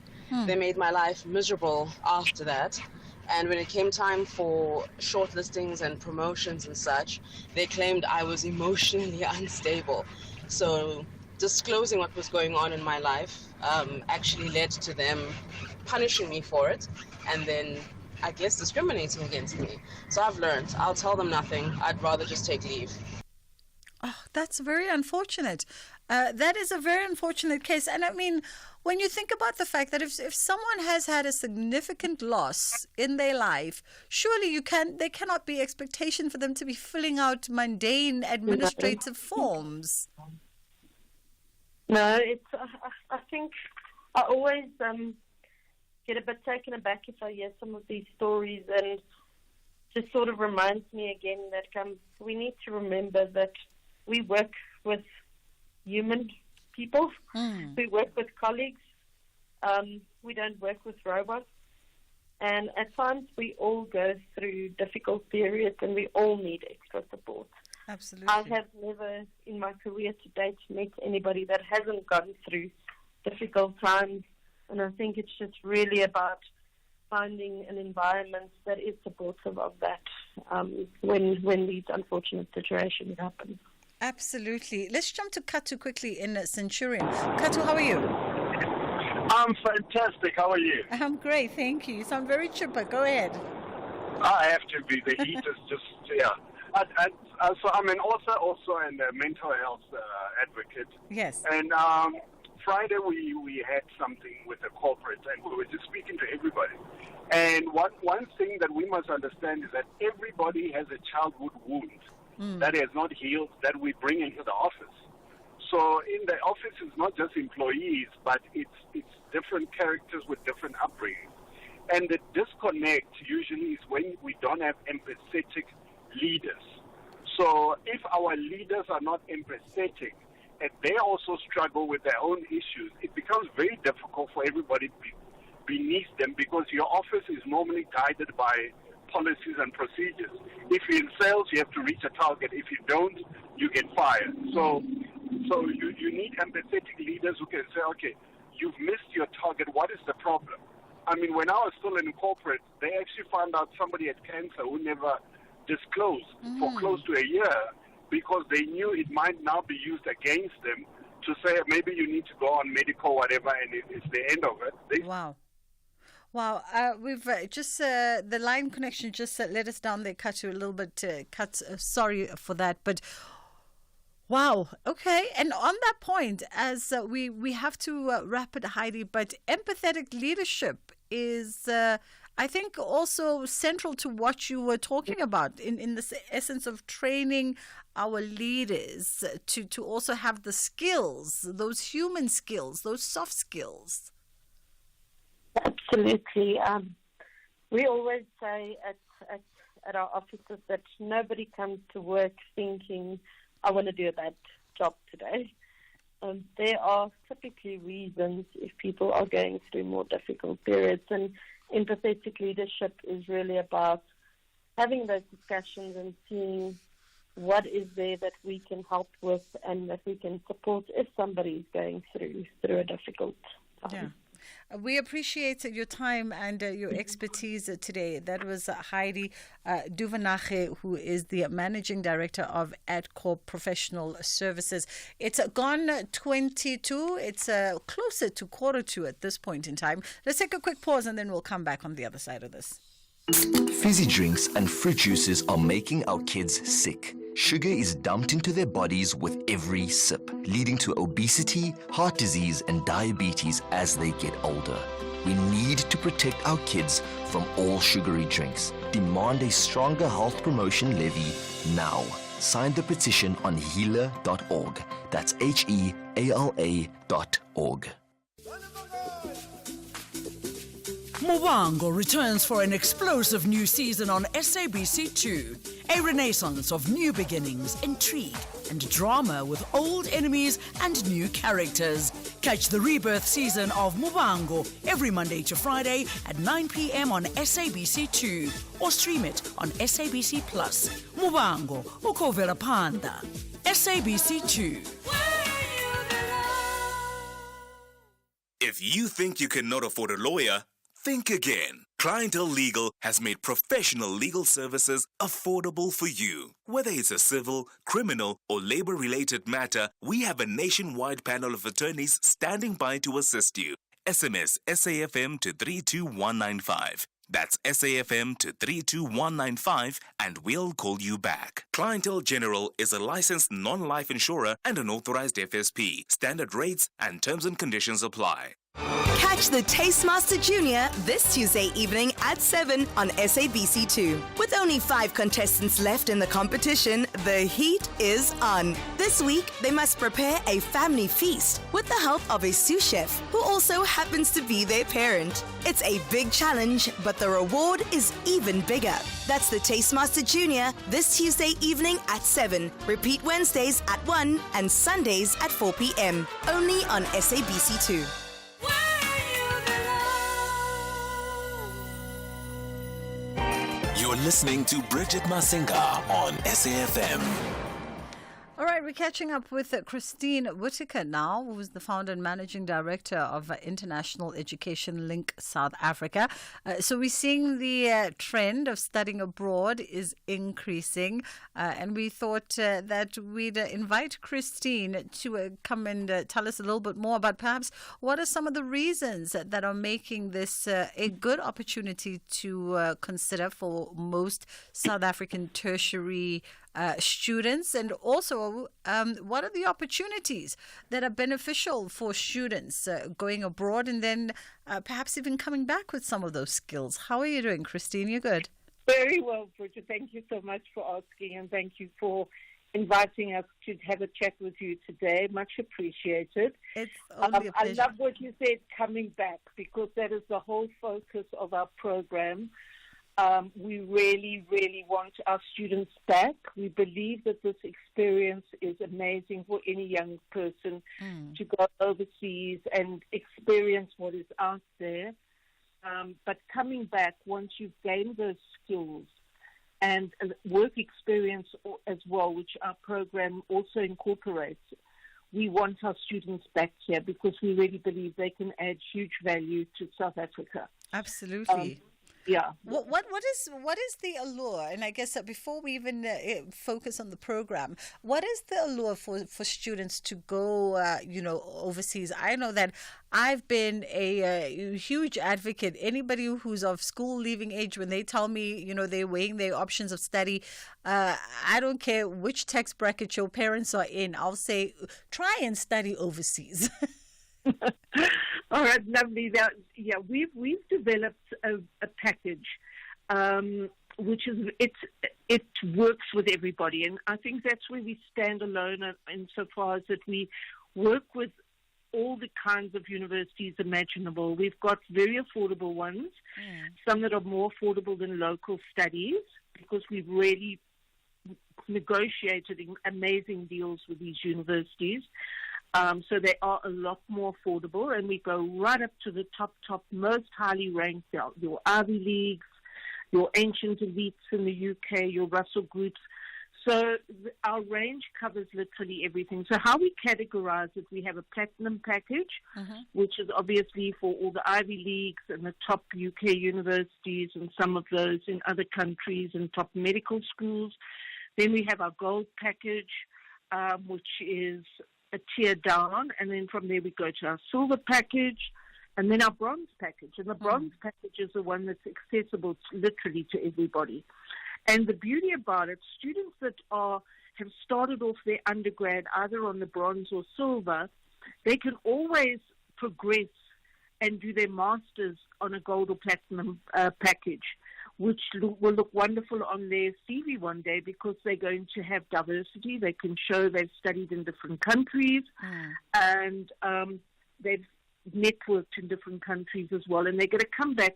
U: They made my life miserable after that. And when it came time for shortlistings and promotions and such, they claimed I was emotionally unstable. So disclosing what was going on in my life actually led to them punishing me for it, and then I guess discriminating against me. So I've learned, I'll tell them nothing. I'd rather just take leave.
C: Oh, that's very unfortunate. That is a very unfortunate case. And I mean, when you think about the fact that if someone has had a significant loss in their life, surely there cannot be expectation for them to be filling out mundane administrative forms.
S: No, it's. I think I always get a bit taken aback if I hear some of these stories, and just sort of reminds me again that we need to remember that we work with human people. We work with colleagues. We don't work with robots. And at times we all go through difficult periods and we all need extra support.
C: Absolutely.
S: I have never in my career to date met anybody that hasn't gone through difficult times. And I think it's just really about finding an environment that is supportive of that when these unfortunate situations happen.
C: Absolutely. Let's jump to Katu quickly in Centurion. Katu, how are you?
V: I'm fantastic. How are you?
C: I'm great, thank you. You sound very chipper. Go ahead.
V: I have to be. The heat is just, yeah. So I'm an author, also, and a mental health advocate.
C: Yes.
V: And Friday we had something with the corporate, and we were just speaking to everybody. And one thing that we must understand is that everybody has a childhood wound that has not healed that we bring into the office. So in the office, it's not just employees, but it's different characters with different upbringings. And the disconnect usually is when we don't have empathetic leaders. So if our leaders are not empathetic and they also struggle with their own issues, it becomes very difficult for everybody beneath them, because your office is normally guided by policies and procedures. If you're in sales, you have to reach a target. If you don't, you get fired. So you need empathetic leaders who can say, okay, you've missed your target. What is the problem? I mean, when I was still in corporate, they actually found out somebody had cancer who never disclosed for close to a year, because they knew it might now be used against them to say maybe you need to go on medical whatever, and it's the end of it.
C: Wow. We've just the line connection just let us down there, Katu, a little bit. Sorry for that, but wow. Okay, and on that point, as we have to wrap it, Heidi. But empathetic leadership is, I think, also central to what you were talking about in the essence of training our leaders to also have the skills, those human skills, those soft skills.
S: Absolutely. We always say at our offices that nobody comes to work thinking, I want to do a bad job today. There are typically reasons if people are going through more difficult periods, and empathetic leadership is really about having those discussions and seeing what is there that we can help with and that we can support if somebody is going through a difficult time.
C: Yeah. We appreciate your time and your expertise today. That was Heidi Duvenage, who is the Managing Director of Adcorp Professional Services. It's gone 22. It's closer to 1:45 at this point in time. Let's take a quick pause and then we'll come back on the other side of this.
P: Fizzy drinks and fruit juices are making our kids sick. Sugar is dumped into their bodies with every sip, leading to obesity, heart disease, and diabetes as they get older. We need to protect our kids from all sugary drinks. Demand a stronger health promotion levy now. Sign the petition on healer.org. That's HEALA.org.
W: Mubango returns for an explosive new season on SABC2.
A: A renaissance of new beginnings, intrigue, and drama with old enemies and new characters. Catch the rebirth season of Mubango every Monday to Friday at 9 p.m. on SABC2 or stream it on SABC Plus. Mubango, Ukovela Panda. SABC2.
I: If you think you cannot afford a lawyer, think again. Clientele Legal has made professional legal services affordable for you. Whether it's a civil, criminal, or labor-related matter, we have a nationwide panel of attorneys standing by to assist you. SMS SAFM to 32195. That's SAFM to 32195 and we'll call you back. Clientele General is a licensed non-life insurer and an authorized FSP. Standard rates and terms and conditions apply.
B: Catch the Tastemaster Junior this Tuesday evening at 7 on SABC2. With only 5 contestants left in the competition, the heat is on. This week, they must prepare a family feast with the help of a sous chef who also happens to be their parent. It's a big challenge, but the reward is even bigger. That's the Tastemaster Junior this Tuesday evening at 7. Repeat Wednesdays at 1 and Sundays at 4 p.m. Only on SABC2.
I: You're listening to Bridget Masinga on SAFM.
C: All right, we're catching up with Christine Whitaker now, who is the founder and managing director of International Education Link South Africa. So we're seeing the trend of studying abroad is increasing, and we thought that we'd invite Christine to come and tell us a little bit more about perhaps what are some of the reasons that are making this a good opportunity to consider for most South African tertiary students, and also what are the opportunities that are beneficial for students going abroad and then perhaps even coming back with some of those skills. How are you doing, Christine? You good?
W: Very well, Bridget. Thank you so much for asking, and thank you for inviting us to have a chat with you today. Much appreciated.
C: It's only a pleasure.
W: I love what you said, coming back, because that is the whole focus of our program. We really, really want our students back. We believe that this experience is amazing for any young person to go overseas and experience what is out there. But coming back, once you've gained those skills and work experience as well, which our program also incorporates, we want our students back here because we really believe they can add huge value to South Africa.
C: Absolutely.
W: Yeah.
C: What is the allure? And I guess before we even focus on the program, what is the allure for students to go, overseas? I know that I've been a huge advocate. Anybody who's of school leaving age, when they tell me, they're weighing their options of study, I don't care which tax bracket your parents are in. I'll say, try and study overseas.
W: All right, lovely. We've developed a package, which is it works with everybody, and I think that's where we stand alone insofar as that we work with all the kinds of universities imaginable. We've got very affordable ones, some that are more affordable than local studies, because we've really negotiated amazing deals with these universities. So they are a lot more affordable, and we go right up to the top, most highly ranked, your Ivy Leagues, your ancient elites in the UK, your Russell Groups. So our range covers literally everything. So how we categorize it, we have a platinum package, which is obviously for all the Ivy Leagues and the top UK universities and some of those in other countries and top medical schools. Then we have our gold package, which is a tier down, and then from there we go to our silver package, and then our bronze package. And the bronze package is the one that's accessible literally to everybody. And the beauty about it, students that have started off their undergrad either on the bronze or silver, they can always progress and do their masters on a gold or platinum package, which will look wonderful on their CV one day because they're going to have diversity. They can show they've studied in different countries and they've networked in different countries as well. And they're going to come back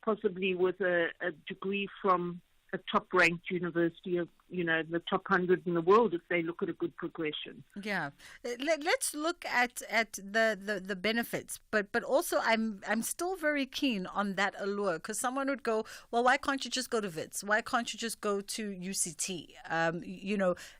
W: possibly with a degree from a top-ranked university of, the top 100 in the world if they look at a good progression.
C: Yeah, let's look at the benefits, but also I'm still very keen on that allure, because someone would go, well, why can't you just go to WITS? Why can't you just go to UCT?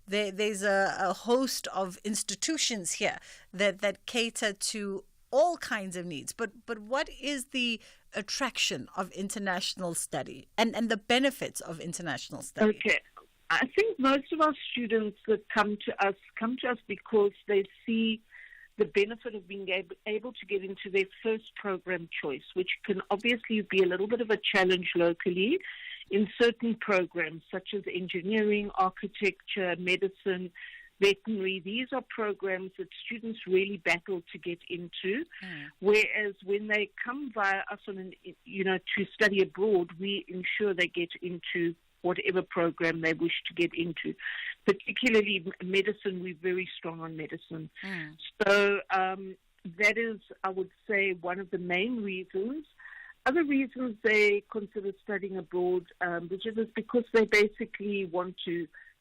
C: There's a host of institutions here that cater to all kinds of needs, but what is the attraction of international study and the benefits of international study?
W: Okay. I think most of our students that come to us because they see the benefit of being able to get into their first program choice, which can obviously be a little bit of a challenge locally in certain programs such as engineering, architecture, medicine, veterinary. These are programs that students really battle to get into, whereas when they come via us to study abroad, we ensure they get into whatever program they wish to get into. Particularly medicine, we're very strong on medicine. So that is, I would say, one of the main reasons. Other reasons they consider studying abroad, which is because they basically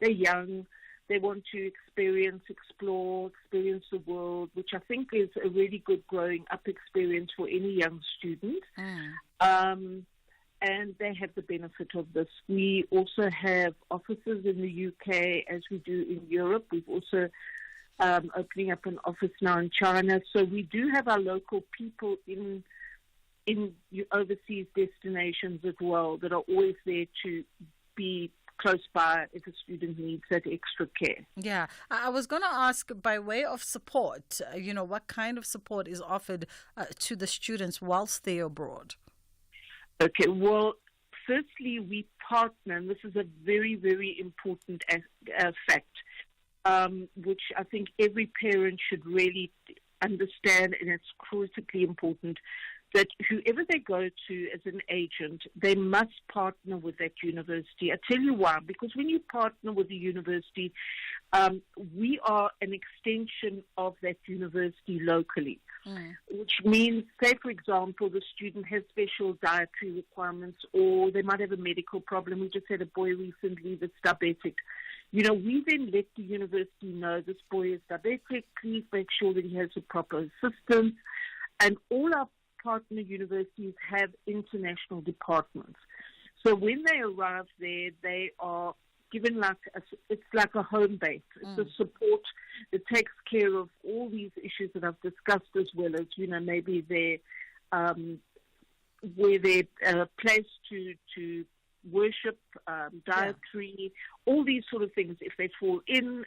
W: they're young, they want to experience the world, which I think is a really good growing up experience for any young student. And they have the benefit of this. We also have offices in the UK, as we do in Europe. We've also opening up an office now in China. So we do have our local people in overseas destinations as well that are always there to be close by if a student needs that extra care.
C: Yeah, I was going to ask, by way of support, what kind of support is offered to the students whilst they're abroad?
W: Okay, well, firstly, we partner, and this is a very, very important fact, which I think every parent should really understand, and it's critically important, that whoever they go to as an agent, they must partner with that university. I tell you why, because when you partner with the university, we are an extension of that university locally, which means, say, for example, the student has special dietary requirements, or they might have a medical problem. We just had a boy recently that's diabetic. We then let the university know this boy is diabetic. Please make sure that he has the proper assistance. And all our partner universities have international departments. So when they arrive there, they are given it's like a home base. It's a support that takes care of all these issues that I've discussed, as well as, maybe where they're placed to worship, dietary, all these sort of things. If they fall ill,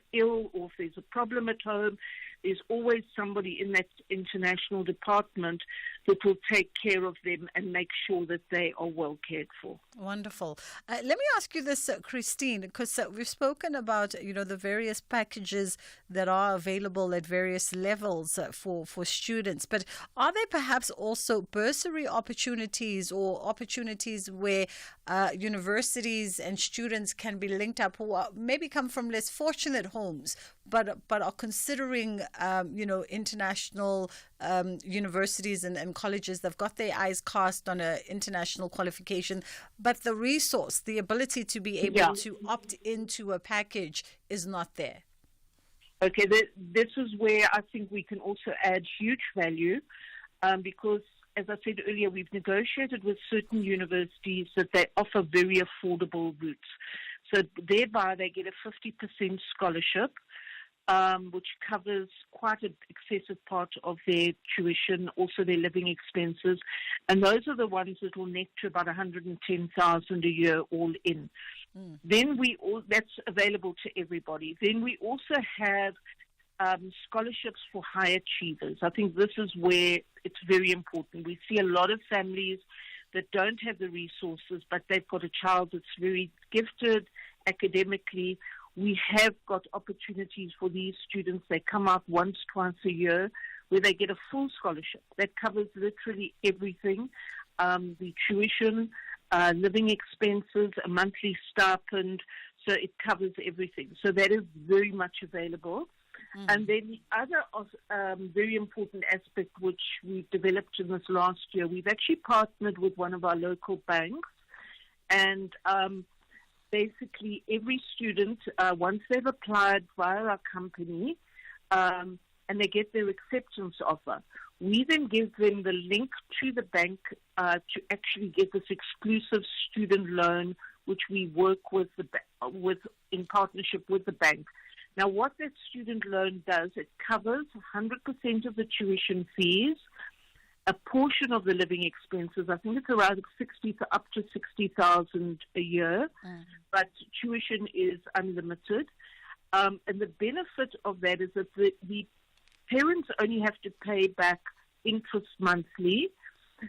W: or if there's a problem at home, there's always somebody in that international department that will take care of them and make sure that they are well cared for.
C: Wonderful. Let me ask you this, Christine, because we've spoken about, the various packages that are available at various levels for students. But are there perhaps also bursary opportunities, or opportunities where universities and students can be linked up, who maybe come from less fortunate homes, but are considering, international universities and colleges? They've got their eyes cast on an international qualification, but the resource, the ability to be able to opt into a package is not there.
W: Okay, this is where I think we can also add huge value, because, as I said earlier, we've negotiated with certain universities that they offer very affordable routes. So thereby they get a 50% scholarship, which covers quite an excessive part of their tuition, also their living expenses. And those are the ones that will net to about $110,000 a year all in. Then that's available to everybody. Then we also have scholarships for high achievers. I think this is where it's very important. We see a lot of families that don't have the resources, but they've got a child that's very gifted academically. We have got opportunities for these students. They come out once, twice a year, where they get a full scholarship that covers literally everything, the tuition, living expenses, a monthly stipend. So it covers everything. So that is very much available. And then the other very important aspect which we've developed in this last year, we've actually partnered with one of our local banks, and basically every student, once they've applied via our company, and they get their acceptance offer, we then give them the link to the bank to actually get this exclusive student loan, which we work with in partnership with the bank. Now, what that student loan does, it covers 100% of the tuition fees, a portion of the living expenses. I think it's around up to 60,000 a year, but tuition is unlimited. And the benefit of that is that the parents only have to pay back interest monthly.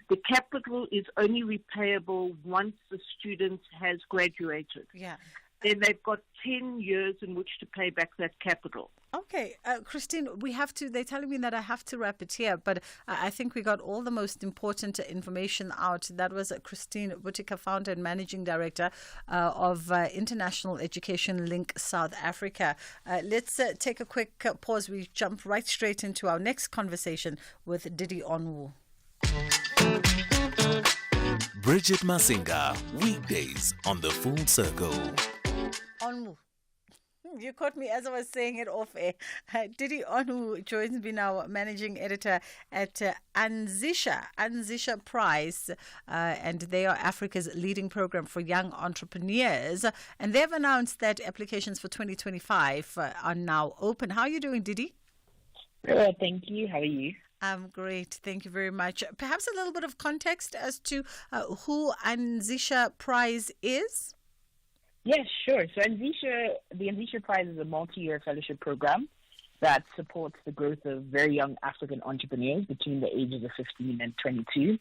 W: The capital is only repayable once the student has graduated.
C: Yeah.
W: Then they've got 10 years in which to pay back that capital.
C: Okay, Christine, they're telling me that I have to wrap it here, but I think we got all the most important information out. That was Christine Whitaker, founder and managing director of International Education Link South Africa. Let's take a quick pause. We jump right straight into our next conversation with Didi Onwu.
E: Bridget Masinga, weekdays on The Full Circle.
C: Onwu. You caught me as I was saying it off air. Didi Onwu joins me now, managing editor at Anzisha Prize, and they are Africa's leading program for young entrepreneurs. And they've announced that applications for 2025 are now open. How are you doing, Didi?
F: Well, thank you. How are you?
C: I'm great. Thank you very much. Perhaps a little bit of context as to who Anzisha Prize is?
F: Yes, sure. So the Anzisha Prize is a multi-year fellowship program that supports the growth of very young African entrepreneurs between the ages of 15 and 22.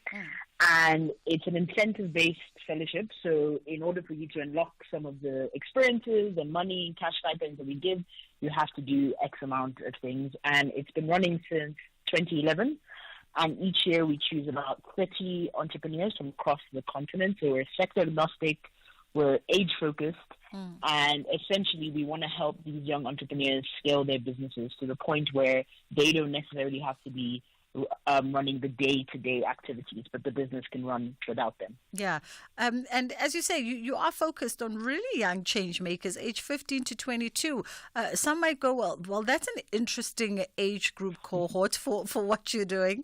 F: And it's an incentive-based fellowship. So in order for you to unlock some of the experiences and money, cash stipends that we give, you have to do X amount of things. And it's been running since 2011. And each year we choose about 30 entrepreneurs from across the continent. So we're sector agnostic. We're age-focused, and essentially we want to help these young entrepreneurs scale their businesses to the point where they don't necessarily have to be running the day-to-day activities, but the business can run without them.
C: Yeah. And as you say, you are focused on really young change makers, age 15 to 22. Some might go, well, that's an interesting age group cohort for what you're doing.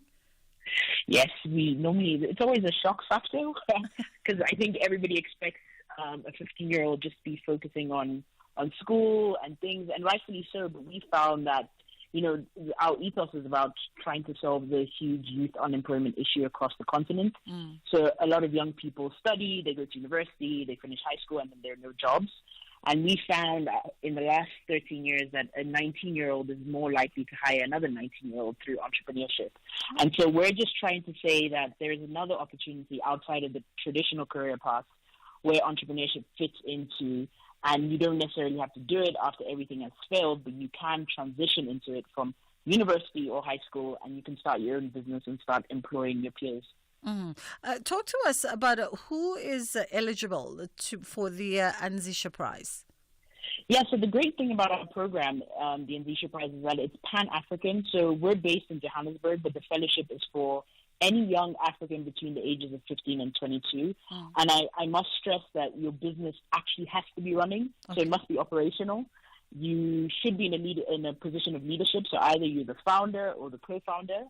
F: Yes, it's always a shock factor because I think everybody expects a 15-year-old just be focusing on school and things, and rightfully so, but we found that, our ethos is about trying to solve the huge youth unemployment issue across the continent. So a lot of young people study, they go to university, they finish high school, and then there are no jobs. And we found in the last 13 years that a 19-year-old is more likely to hire another 19-year-old through entrepreneurship. And so we're just trying to say that there is another opportunity outside of the traditional career path where entrepreneurship fits into, and you don't necessarily have to do it after everything has failed, but you can transition into it from university or high school, and you can start your own business and start employing your peers.
C: Talk to us about who is eligible for the Anzisha Prize.
F: Yeah, so the great thing about our program, the Anzisha Prize, is that it's Pan-African. So we're based in Johannesburg, but the fellowship is for any young African between the ages of 15 and 22. And I must stress that your business actually has to be running, so it must be operational. You should be in a position of leadership, so either you're the founder or the co-founder,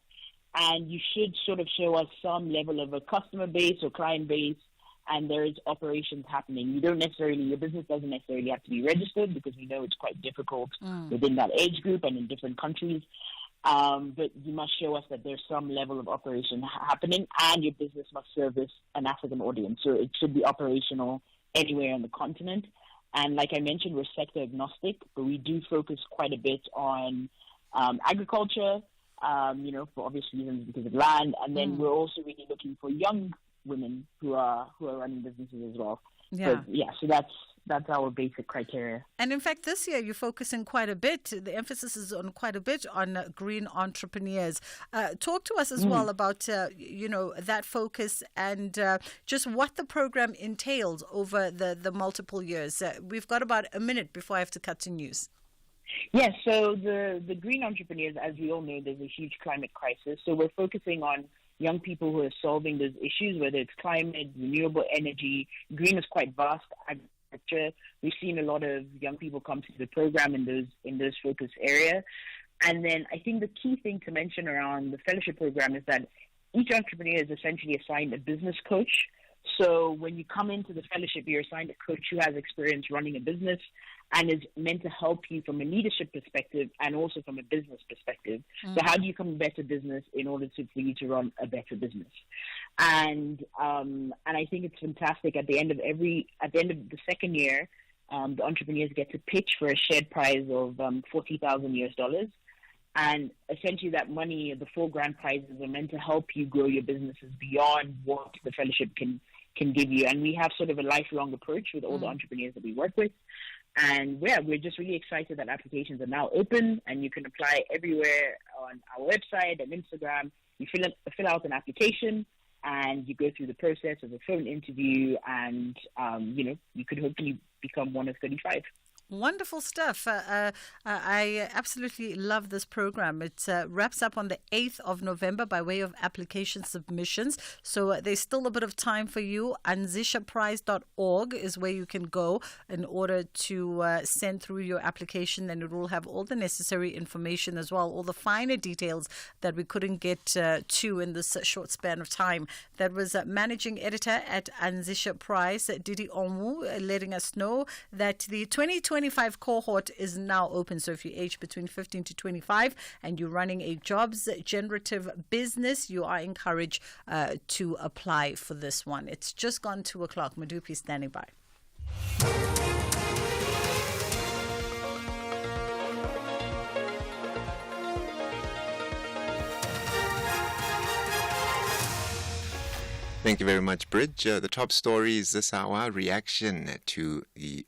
F: and you should sort of show us some level of a customer base or client base, and there is operations happening. Your business doesn't necessarily have to be registered because we know it's quite difficult within that age group and in different countries. But you must show us that there's some level of operation happening, and your business must service an African audience. So it should be operational anywhere on the continent. And like I mentioned, we're sector agnostic, but we do focus quite a bit on agriculture, for obvious reasons because of land. And then we're also really looking for young women who are running businesses as well. So that's our basic criteria.
C: And in fact, this year you're focusing quite a bit. The emphasis is on quite a bit on green entrepreneurs. Talk to us as well about that focus and just what the program entails over the multiple years. We've got about a minute before I have to cut to news.
F: Yes, so the green entrepreneurs, as we all know, there's a huge climate crisis. So we're focusing on young people who are solving those issues, whether it's climate, renewable energy. Green is quite vast. agriculture. We've seen a lot of young people come to the program in those focus areas. And then I think the key thing to mention around the fellowship program is that each entrepreneur is essentially assigned a business coach. So when you come into the fellowship, you're assigned a coach who has experience running a business and is meant to help you from a leadership perspective and also from a business perspective. So how do you become a better business in order for you to run a better business? And I think it's fantastic. At the end of the second year, the entrepreneurs get to pitch for a shared prize of $40,000. And essentially that money, the 4 grand prizes, are meant to help you grow your businesses beyond what the fellowship can give you. And we have sort of a lifelong approach with all the entrepreneurs that we work with. And we're just really excited that applications are now open and you can apply everywhere on our website and Instagram. You fill out an application and you go through the process of a phone interview and, you could hopefully become one of 35.
C: Wonderful stuff. I absolutely love this program. It wraps up on the 8th of November by way of application submissions. So there's still a bit of time for you. Anzishaprize.org is where you can go in order to send through your application, and it will have all the necessary information as well, all the finer details that we couldn't get to in this short span of time. That was managing editor at Anzisha Prize, Didi Onwu, letting us know that the 2025 cohort is now open. So if you age between 15 to 25 and you're running a jobs generative business, you are encouraged to apply for this one. It's just gone 2 o'clock. Madupi standing by.
D: Thank you very much, Bridge. The top stories this hour: reaction to the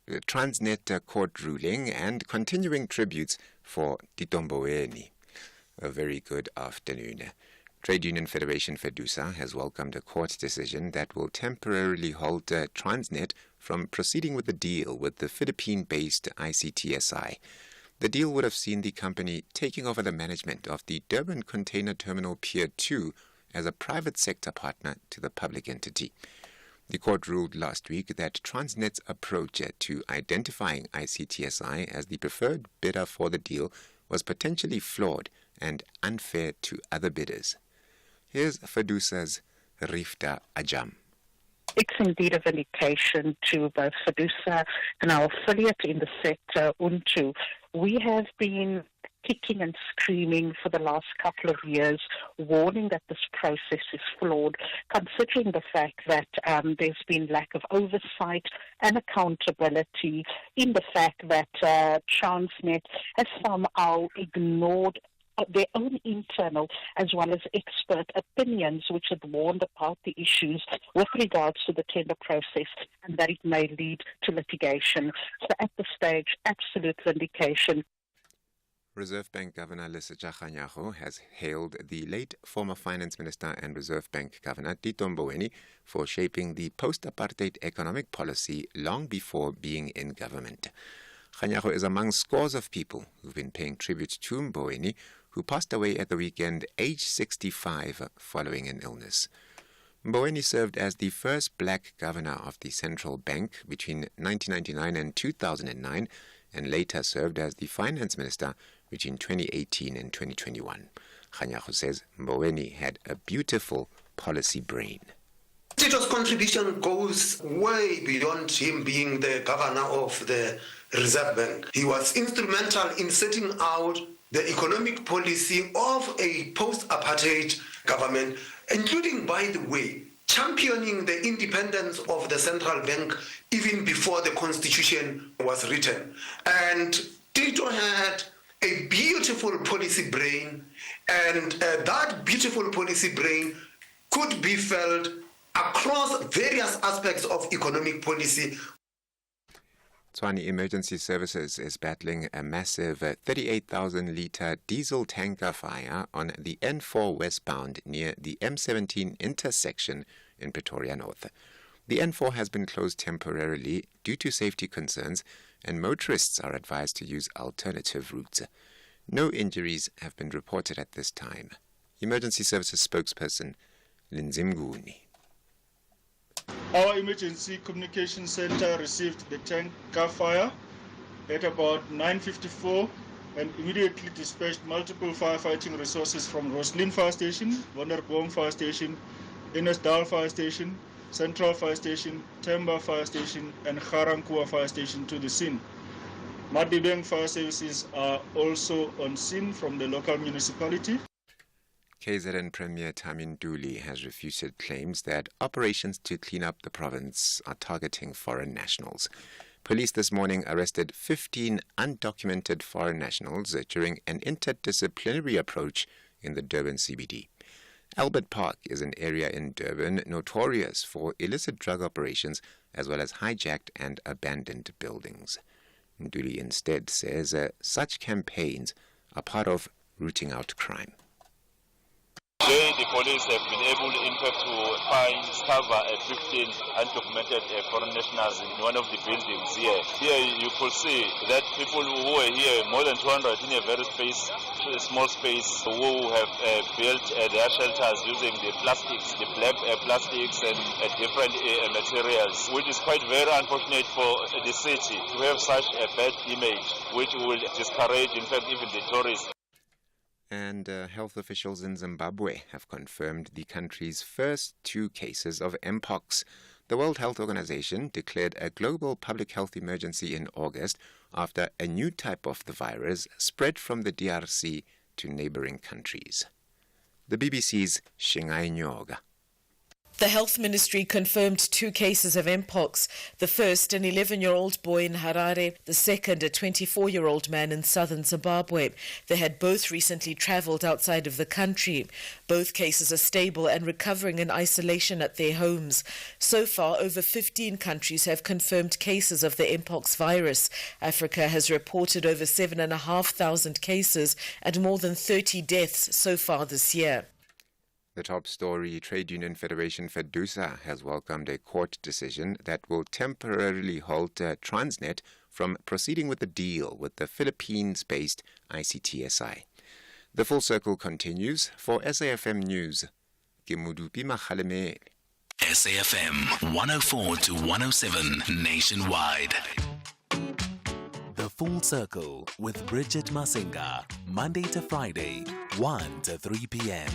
D: Transnet court ruling and continuing tributes for Tito Mboweni. A very good afternoon. Trade Union Federation FEDUSA has welcomed a court decision that will temporarily halt Transnet from proceeding with the deal with the Philippine-based ICTSI. The deal would have seen the company taking over the management of the Durban Container Terminal Pier 2 as a private sector partner to the public entity. The court ruled last week that Transnet's approach to identifying ICTSI as the preferred bidder for the deal was potentially flawed and unfair to other bidders. Here's FEDUSA's Rifta Ajam.
G: It's indeed a vindication to both FEDUSA and our affiliate in the sector, UNTU. We have been kicking and screaming for the last couple of years, warning that this process is flawed, considering the fact that there's been lack of oversight and accountability in the fact that Transnet has somehow ignored their own internal as well as expert opinions, which had warned about the issues with regards to the tender process and that it may lead to litigation. So at this stage, absolute vindication.
D: Reserve Bank Governor Lesetja Kganyago has hailed the late former Finance Minister and Reserve Bank Governor Tito Mboweni for shaping the post-apartheid economic policy long before being in government. Kganyago is among scores of people who've been paying tribute to Mboweni, who passed away at the weekend, aged 65, following an illness. Mboweni served as the first black governor of the central bank between 1999 and 2009, and later served as the finance minister between 2018 and 2021. Kganyago says Mboweni had a beautiful policy brain.
H: Tito's contribution goes way beyond him being the governor of the Reserve Bank. He was instrumental in setting out the economic policy of a post-apartheid government, including, by the way, championing the independence of the central bank even before the constitution was written. And Tito had a beautiful policy brain, and that beautiful policy brain could be felt across various aspects of economic policy.
D: Tshwane Emergency Services is battling a massive 38,000-litre diesel tanker fire on the N4 westbound near the M17 intersection in Pretoria North. The N4 has been closed temporarily due to safety concerns, and motorists are advised to use alternative routes. No injuries have been reported at this time. Emergency Services spokesperson Lindsay Mguni.
J: Our emergency communication center received the tanker fire at about 9:54 and immediately dispatched multiple firefighting resources from Roslyn Fire Station, Wonderboom Fire Station, Innesdal Fire Station, Central Fire Station, Temba Fire Station, and Garankuwa Fire Station to the scene. Madibeng Fire Services are also on scene from the local municipality.
D: KZN Premier Tamin Dooley has refuted claims that operations to clean up the province are targeting foreign nationals. Police this morning arrested 15 undocumented foreign nationals during an interdisciplinary approach in the Durban CBD. Albert Park is an area in Durban notorious for illicit drug operations as well as hijacked and abandoned buildings. Dooley instead says such campaigns are part of rooting out crime.
K: Today, the police have been able, in fact, to find, cover 15 undocumented foreign nationals in one of the buildings here. Here you could see that people who were here, more than 200 in a very small space, who have built their shelters using the plastics, the black plastics and different materials, which is quite very unfortunate for the city to have such a bad image, which will discourage, in fact, even the tourists.
D: And health officials in Zimbabwe have confirmed the country's first 2 cases of Mpox. The World Health Organization declared a global public health emergency in August after a new type of the virus spread from the DRC to neighboring countries. The BBC's Shingai Nyoga.
L: The Health Ministry confirmed 2 cases of Mpox, the first an 11-year-old boy in Harare, the second a 24-year-old man in southern Zimbabwe. They had both recently travelled outside of the country. Both cases are stable and recovering in isolation at their homes. So far, over 15 countries have confirmed cases of the Mpox virus. Africa has reported over 7,500 cases and more than 30 deaths so far this year.
D: The top story, Trade Union Federation FEDUSA has welcomed a court decision that will temporarily halt Transnet from proceeding with the deal with the Philippines-based ICTSI. The Full Circle continues. For SAFM News, Kimudupi Makhalemele.
E: SAFM 104 to 107 nationwide. The Full Circle with Bridget Masinga, Monday to Friday, 1 to 3 p.m.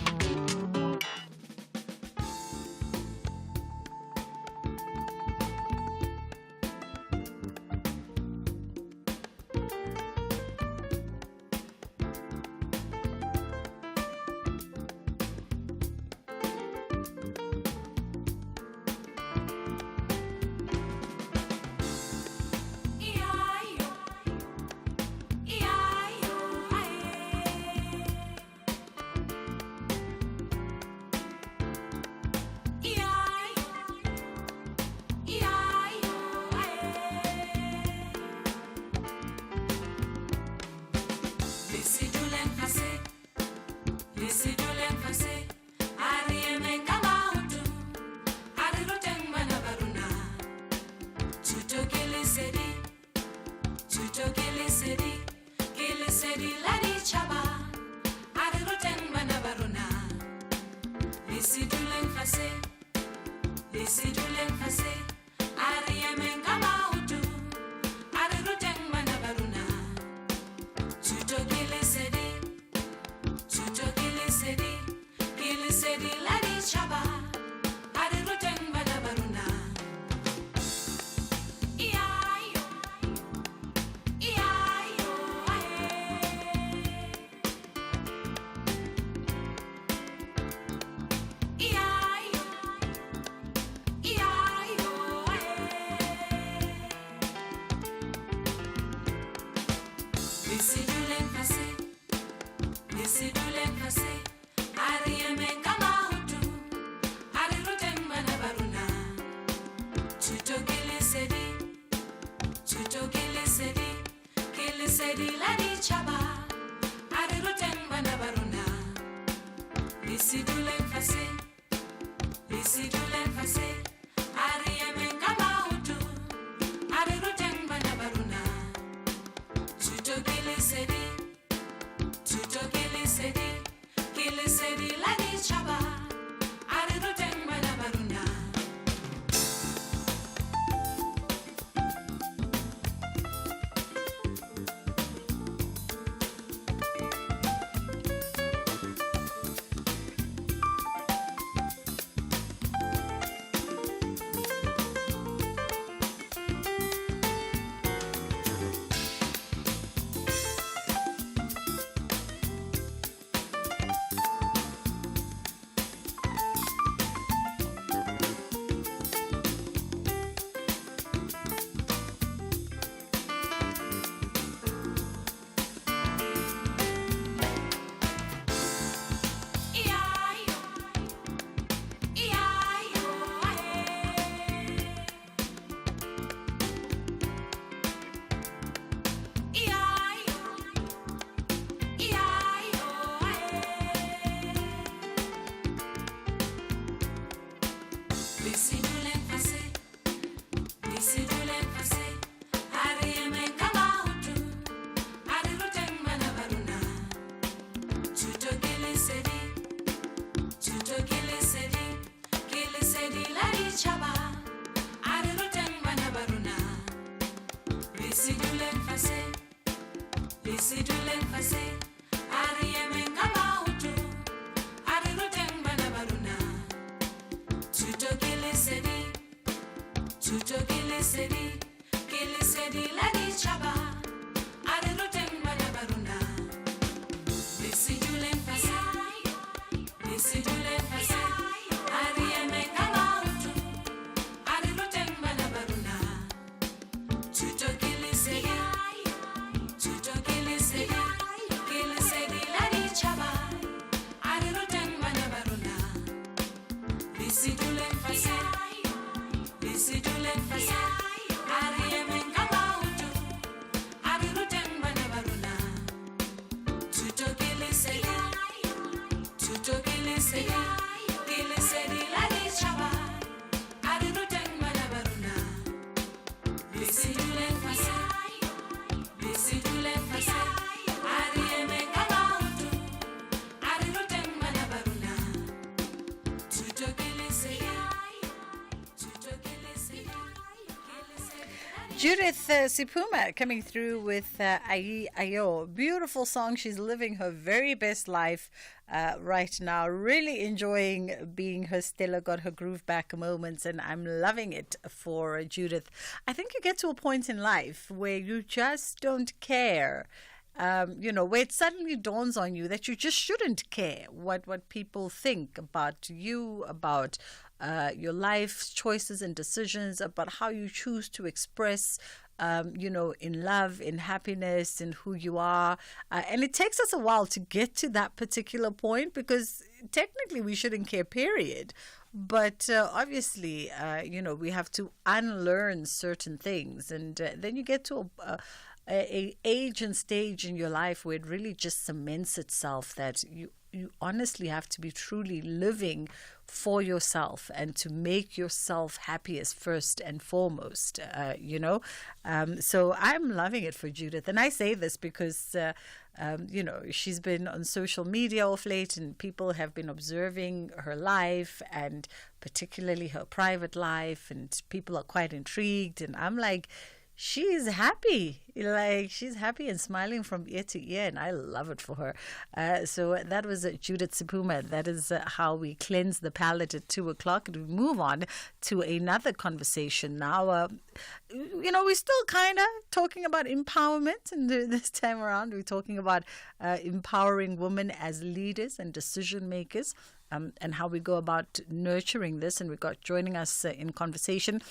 C: Judith Sipuma coming through with Ai Ayo. Beautiful song. She's living her very best life right now. Really enjoying being her Stella got her groove back moments, and I'm loving it for Judith. I think you get to a point in life where you just don't care. Where it suddenly dawns on you that you just shouldn't care what people think about you, about your life's choices and decisions, about how you choose to express, in love, in happiness, in who you are. And it takes us a while to get to that particular point because technically we shouldn't care, period. But obviously, we have to unlearn certain things. And then you get to a age and stage in your life where it really just cements itself that you honestly have to be truly living for yourself and to make yourself happiest first and foremost, So I'm loving it for Judith. And I say this because, she's been on social media of late and people have been observing her life and particularly her private life, and people are quite intrigued. And I'm like, she's happy. She's happy and smiling from ear to ear, and I love it for her. So that was Judith Sipuma. That is how we cleanse the palate at 2 o'clock. And we move on to another conversation now. We're still kind of talking about empowerment, and this time around we're talking about empowering women as leaders and decision makers, and how we go about nurturing this. And we got joining us in conversation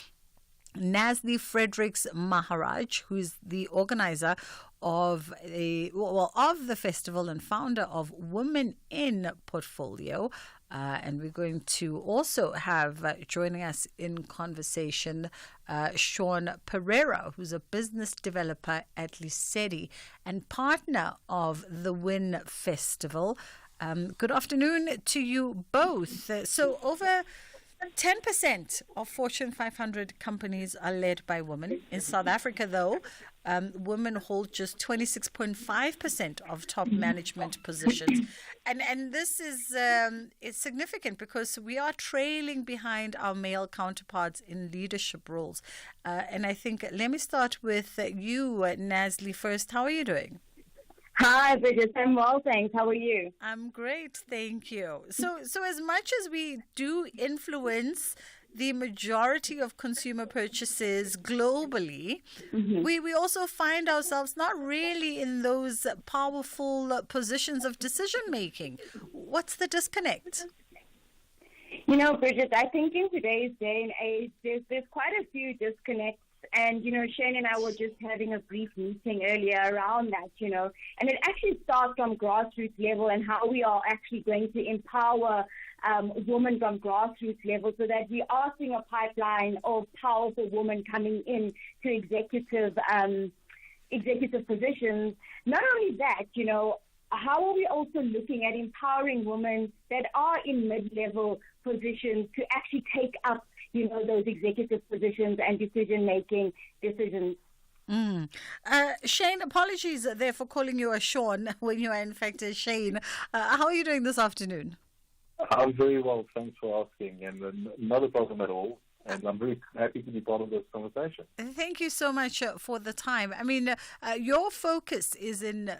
C: Nazli Fredericks Maharaj, who's the organizer of the festival and founder of Women in Portfolio. And we're going to also have joining us in conversation Sean Pereira, who's a business developer at Lisedi and partner of the WIN Festival. Good afternoon to you both. So over 10% of Fortune 500 companies are led by women. In South Africa, though, women hold just 26.5% of top management positions. And this is it's significant because we are trailing behind our male counterparts in leadership roles. And I think, let me start with you, Nazli, first. How are you doing?
M: Hi, Bridget. I'm well, thanks. How are you?
C: I'm great, thank you. So as much as we do influence the majority of consumer purchases globally, we also find ourselves not really in those powerful positions of decision making. What's the disconnect?
M: Bridget, I think in today's day and age, there's quite a few disconnects. And, Shane and I were just having a brief meeting earlier around that, and it actually starts from grassroots level and how we are actually going to empower women from grassroots level so that we are seeing a pipeline of powerful women coming in to executive positions. Not only that, how are we also looking at empowering women that are in mid-level positions to actually take up those executive positions and decision-making decisions.
C: Shane, apologies there for calling you a Sean when you are in fact a Shane. How are you doing this afternoon?
N: I'm very well, thanks for asking, and not a problem at all. And I'm very happy to be part of this conversation.
C: Thank you so much for the time. I mean, your focus is in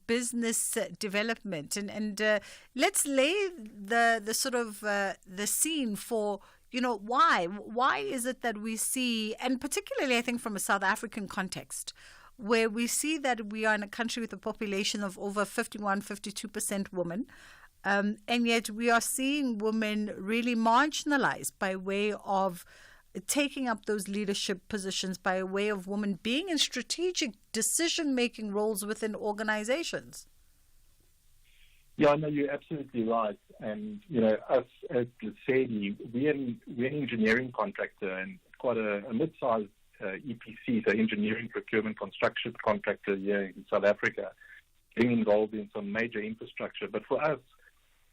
C: business development, and let's lay the sort of the scene for why? Why is it that we see, and particularly I think from a South African context, where we see that we are in a country with a population of over 52% women, and yet we are seeing women really marginalized by way of taking up those leadership positions, by way of women being in strategic decision-making roles within organizations.
N: Yeah, no, you're absolutely right. And, us at Lesedi, we're an engineering contractor and quite a mid-sized EPC, so engineering, procurement, construction contractor here in South Africa, being involved in some major infrastructure. But for us,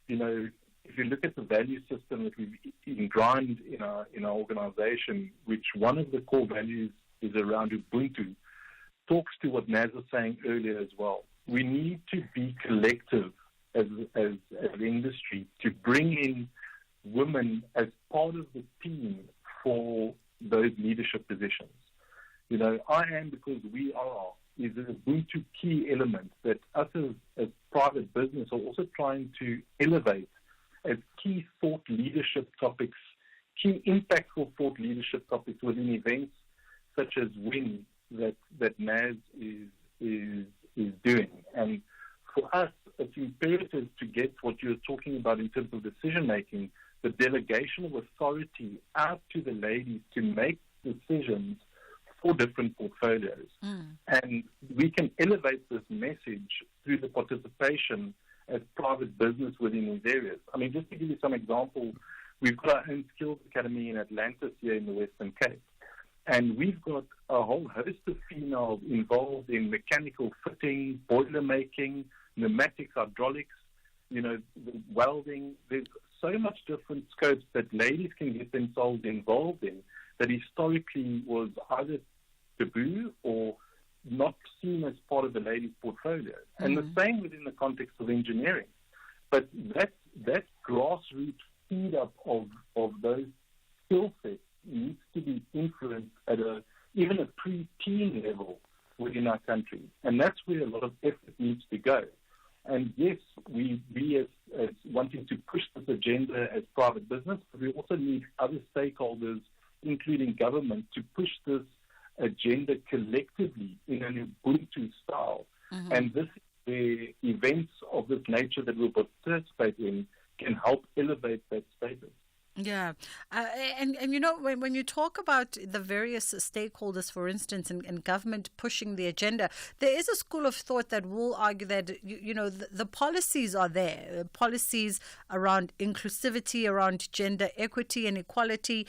N: if you look at the value system that we've ingrained in our organization, which one of the core values is around Ubuntu, talks to what Naz was saying earlier as well. We need to be collective as an industry to bring in women as part of the team for those leadership positions. I am because we are is an Ubuntu key element that us as private business are also trying to elevate as key thought leadership topics, key impactful thought leadership topics within events such as WIN that Naz is doing. And for us, it's imperative to get what you're talking about in terms of decision making, the delegation of authority out to the ladies to make decisions for different portfolios. And we can elevate this message through the participation as private business within these areas. I mean, just to give you some example, we've got our own skills academy in Atlantis here in the Western Cape. And we've got a whole host of females involved in mechanical fitting, boiler making, pneumatics, hydraulics, welding. There's so much different scopes that ladies can get themselves involved in that historically was either taboo or not seen as part of the ladies' portfolio. And the same within the context of engineering. But that grassroots feed up of those skill sets needs to be influenced at even a pre-teen level within our country. And that's where a lot of effort needs to go. And yes, we as wanting to push this agenda as private business, but we also need other stakeholders, including government, to push this agenda collectively in an Ubuntu style. And this is where events of this nature that we'll participate in can help elevate that status.
C: Yeah. And when you talk about the various stakeholders, for instance, and government pushing the agenda, there is a school of thought that will argue that, the policies are there, policies around inclusivity, around gender equity and equality.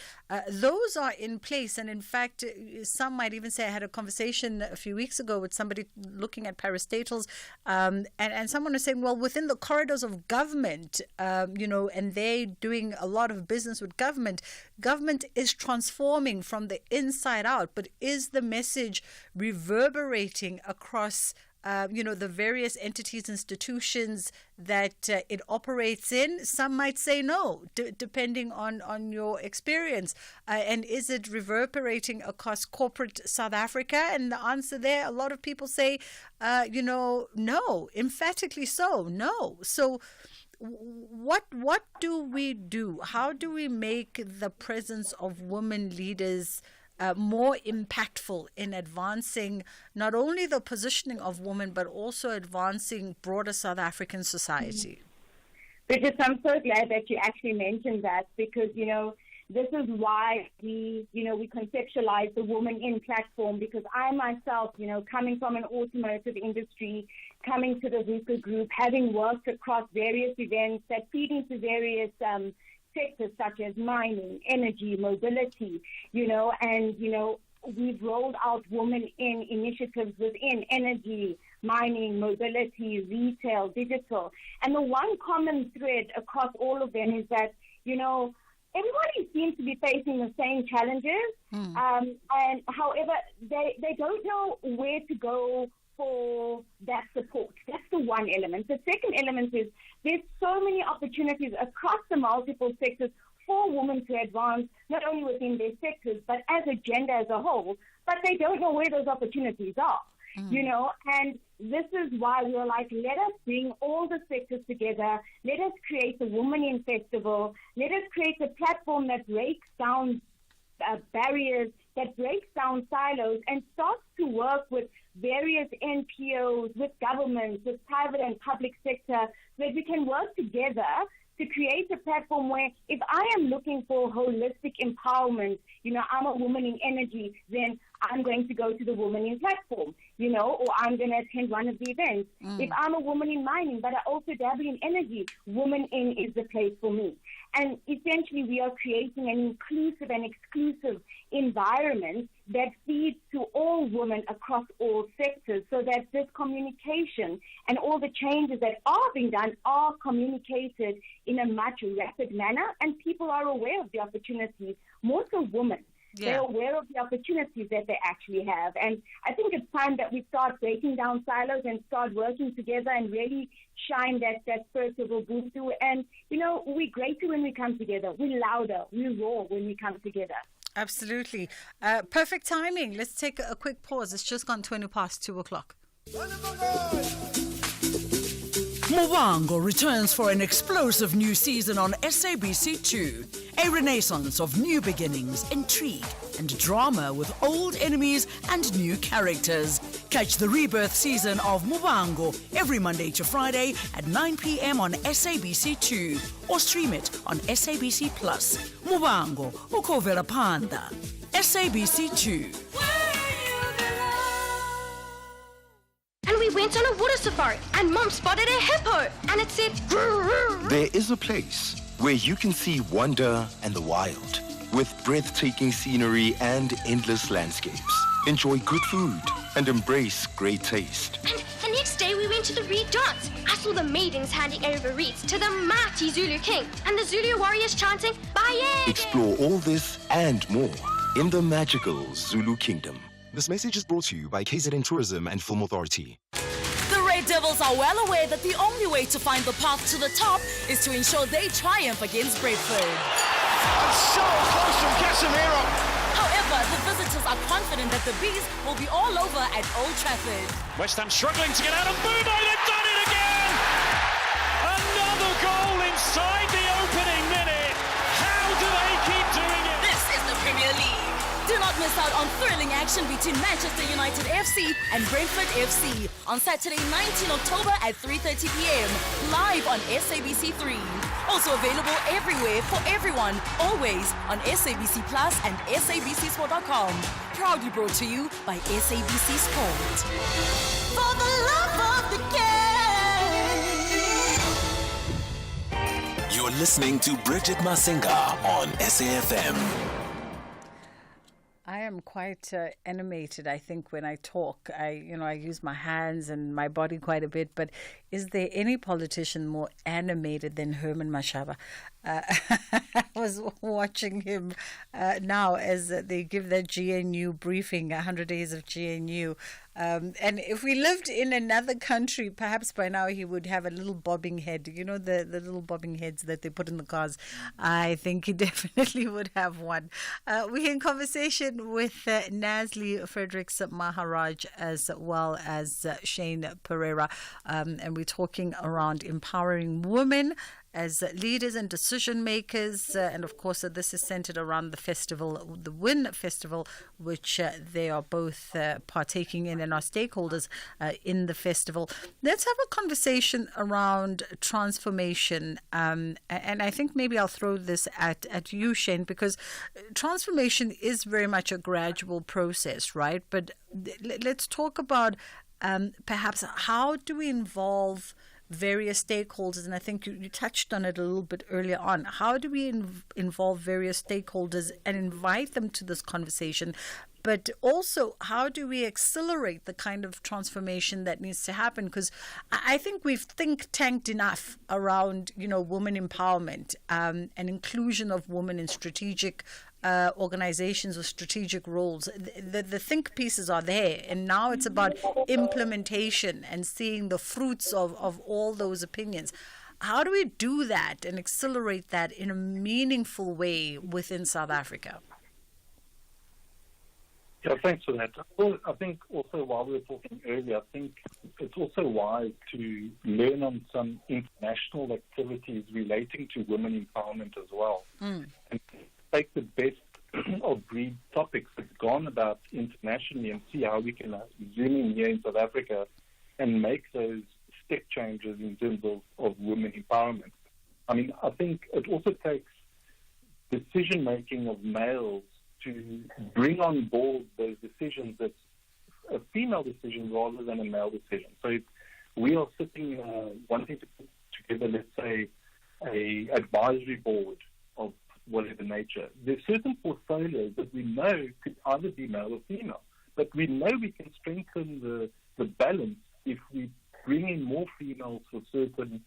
C: Those are in place. And in fact, some might even say, I had a conversation a few weeks ago with somebody looking at parastatals, and someone was saying, well, within the corridors of government, and they're doing a lot of business with government is transforming from the inside out, but is the message reverberating across the various entities, institutions that it operates in? Some might say no, depending on your experience. And is it reverberating across corporate South Africa? And the answer there, a lot of people say, no, emphatically so, no. So what do we do? How do we make the presence of women leaders more impactful in advancing not only the positioning of women, but also advancing broader South African society?
M: Bridget, I'm so glad that you actually mentioned that, because, this is why we conceptualize the Woman In platform, because I myself, coming from an automotive industry, coming to the VUCA group, having worked across various events that feed into various sectors such as mining, energy, mobility, we've rolled out Women In initiatives within energy, mining, mobility, retail, digital. And the one common thread across all of them is that, everybody seems to be facing the same challenges, and however, they don't know where to go for that support. That's the one element. The second element is there's so many opportunities across the multiple sectors for women to advance, not only within their sectors, but as a gender as a whole, but they don't know where those opportunities are. And this is why we were like, let us bring all the sectors together. Let us create the Women in Festival. Let us create a platform that breaks down barriers, that breaks down silos, and starts to work with various NPOs, with governments, with private and public sector, so that we can work together to create a platform where if I am looking for holistic empowerment, I'm a woman in energy, then I'm going to go to the Women in platform, or I'm going to attend one of the events. If I'm a woman in mining, but I also dabble in energy, Women in is the place for me. And essentially, we are creating an inclusive and exclusive environment that feeds to all women across all sectors, so that this communication and all the changes that are being done are communicated in a much rapid manner, and people are aware of the opportunities, more so women.
C: Yeah.
M: They're aware of the opportunities that they actually have. And I think it's time that we start breaking down silos and start working together and really shine that spirit of Ubuntu. And, we're greater when we come together. We're louder. We're raw when we come together.
C: Absolutely. Perfect timing. Let's take a quick pause. It's just gone 20 past 2 o'clock.
A: Mubango returns for an explosive new season on SABC2. A renaissance of new beginnings, intrigue, and drama with old enemies and new characters. Catch the rebirth season of Mubango every Monday to Friday at 9 p.m. on SABC2 or stream it on SABC Plus. Mubango, ukovela panda. SABC2.
O: And we went on a water safari, and Mom spotted a hippo, and it said, "Grrr."
Q: There is a place where you can see wonder and the wild, with breathtaking scenery and endless landscapes. Enjoy good food and embrace great taste.
O: And the next day we went to the reed dance. I saw the maidens handing over reeds to the mighty Zulu king, and the Zulu warriors chanting, "Baye!"
Q: Explore all this and more in the magical Zulu Kingdom.
R: This message is brought to you by KZN Tourism and Film Authority.
X: The Red Devils are well aware that the only way to find the path to the top is to ensure they triumph against Brentford.
Y: And so close from Casemiro.
X: However, the visitors are confident that the Bees will be all over at Old Trafford.
Y: West Ham struggling to get out of Bumo. They've done it again. Another goal inside the opening minute. How do they keep doing it?
X: This is the Premier League. Do not miss out on thrilling action between Manchester United FC and Brentford FC on Saturday, 19 October at 3:30 p.m. live on SABC3. Also available everywhere for everyone, always on SABC Plus and SABCSport.com. Proudly brought to you by SABC Sport.
Z: For the love of the game.
E: You're listening to Bridget Masinga on SAFM.
C: I am quite animated, I think, when I talk. I use my hands and my body quite a bit. But is there any politician more animated than Herman Mashaba? I was watching him now as they give that GNU briefing, 100 days of GNU. And if we lived in another country, perhaps by now he would have a little bobbing head. You know, the little bobbing heads that they put in the cars. I think he definitely would have one. We're in conversation with Nazli Fredericks Maharaj as well as Shane Pereira. And we're talking around empowering women as leaders and decision makers. And of course, this is centered around the festival, the WIN Festival, which they are both partaking in and are stakeholders in the festival. Let's have a conversation around transformation. And I think maybe I'll throw this at you, Shane, because transformation is very much a gradual process, right? But let's talk about perhaps how do we involve various stakeholders, and I think you touched on it a little bit earlier on. How do we involve various stakeholders and invite them to this conversation? But also, how do we accelerate the kind of transformation that needs to happen? Because I think we've think-tanked enough around, women empowerment and inclusion of women in strategic organizations or strategic roles. The think pieces are there, and now it's about implementation and seeing the fruits of all those opinions. How do we do that and accelerate that in a meaningful way within South Africa?
N: Yeah, thanks for that. Well, I think also while we were talking earlier, I think it's also wise to learn on some international activities relating to women empowerment as well. And take the best of breed topics that's gone about internationally and see how we can zoom in here in South Africa and make those step changes in terms of women empowerment. I mean, I think it also takes decision-making of males to bring on board those decisions that's a female decision rather than a male decision. So if we are sitting wanting to put together, let's say, a advisory board of whatever nature, there's certain portfolios that we know could either be male or female, but we know we can strengthen the balance if we bring in more females for certain.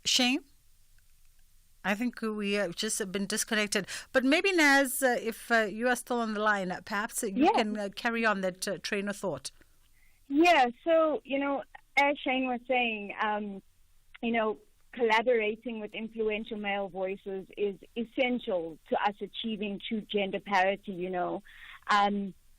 C: Shane? I think we have just been disconnected. But maybe, Naz, if you are still on the line, perhaps you can carry on that train of thought.
M: Yeah, so, as Shane was saying, collaborating with influential male voices is essential to us achieving true gender parity,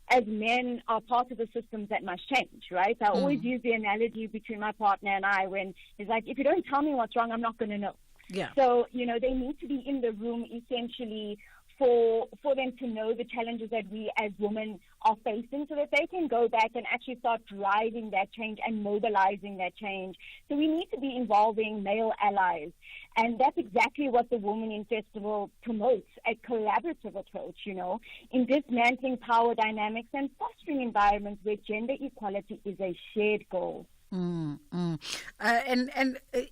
M: as men are part of the systems that must change, right? I always use the analogy between my partner and I when it's like, if you don't tell me what's wrong, I'm not going to know.
C: Yeah.
M: So, they need to be in the room essentially for them to know the challenges that we as women are facing so that they can go back and actually start driving that change and mobilizing that change. So we need to be involving male allies. And that's exactly what the Women in Festival promotes, a collaborative approach, in dismantling power dynamics and fostering environments where gender equality is a shared goal.
C: And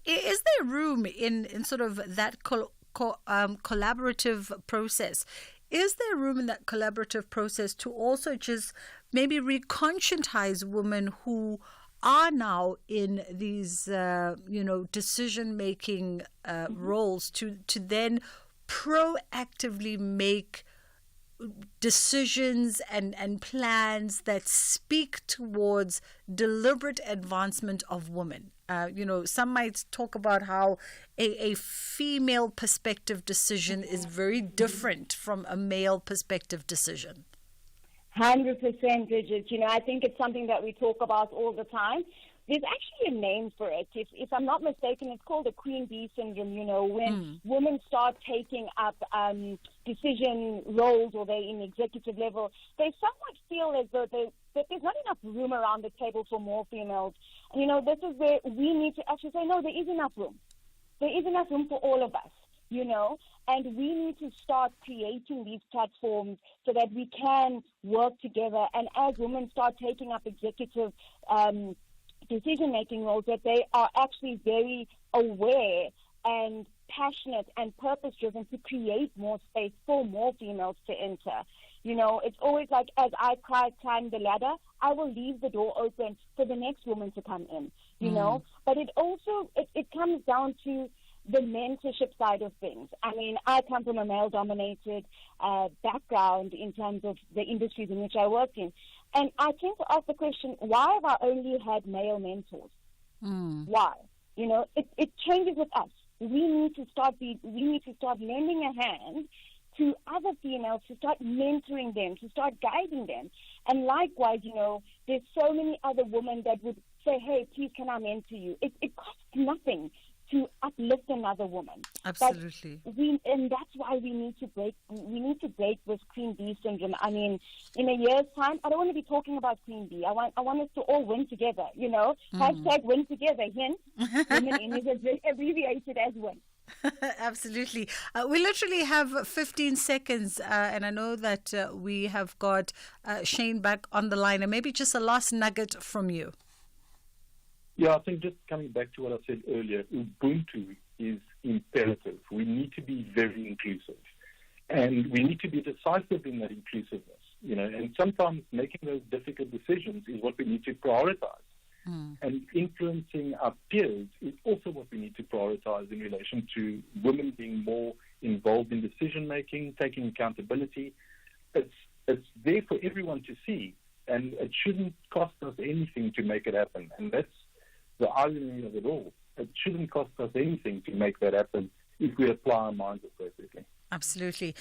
C: is there room in sort of that collaborative process? Is there room in that collaborative process to also just maybe reconscientize women who are now in these, decision-making roles to then proactively make decisions and plans that speak towards deliberate advancement of women? Some might talk about how a female perspective decision is very different from a male perspective decision.
M: 100%, Bridget. I think it's something that we talk about all the time. There's actually a name for it. If I'm not mistaken, it's called the queen bee syndrome, when women start taking up decision roles or they're in executive level, they somewhat feel as though that there's not enough room around the table for more females. And, this is where we need to actually say, no, there is enough room. There is enough room for all of us, and we need to start creating these platforms so that we can work together. And as women start taking up executive decision-making roles, that they are actually very aware and passionate and purpose-driven to create more space for more females to enter. It's always like, as I climb the ladder, I will leave the door open for the next woman to come in, But it also, it comes down to the mentorship side of things. I mean, I come from a male-dominated background in terms of the industries in which I worked in. And I tend to ask the question, why have I only had male mentors? Why? It changes with us. We need to start lending a hand to other females, to start mentoring them, to start guiding them. And likewise, there's so many other women that would say, hey, please, can I mentor you? It costs nothing to uplift another woman.
C: Absolutely.
M: And that's why we need to break this queen bee syndrome. I mean, in a year's time, I don't want to be talking about queen bee. I want us to all win together, Hashtag win together, hence, women in is abbreviated as win.
C: Absolutely. We literally have 15 seconds, and I know that we have got Shane back on the line, and maybe just a last nugget from you.
N: Yeah, I think just coming back to what I said earlier, Ubuntu is imperative. We need to be very inclusive, and we need to be decisive in that inclusiveness, and sometimes making those difficult decisions is what we need to prioritize. And influencing our peers is also what we need to prioritize in relation to women being more involved in decision-making, taking accountability. It's there for everyone to see, and it shouldn't cost us anything to make it happen. And that's the irony of it all. It shouldn't cost us anything to make that happen if we apply our minds appropriately.
C: Absolutely.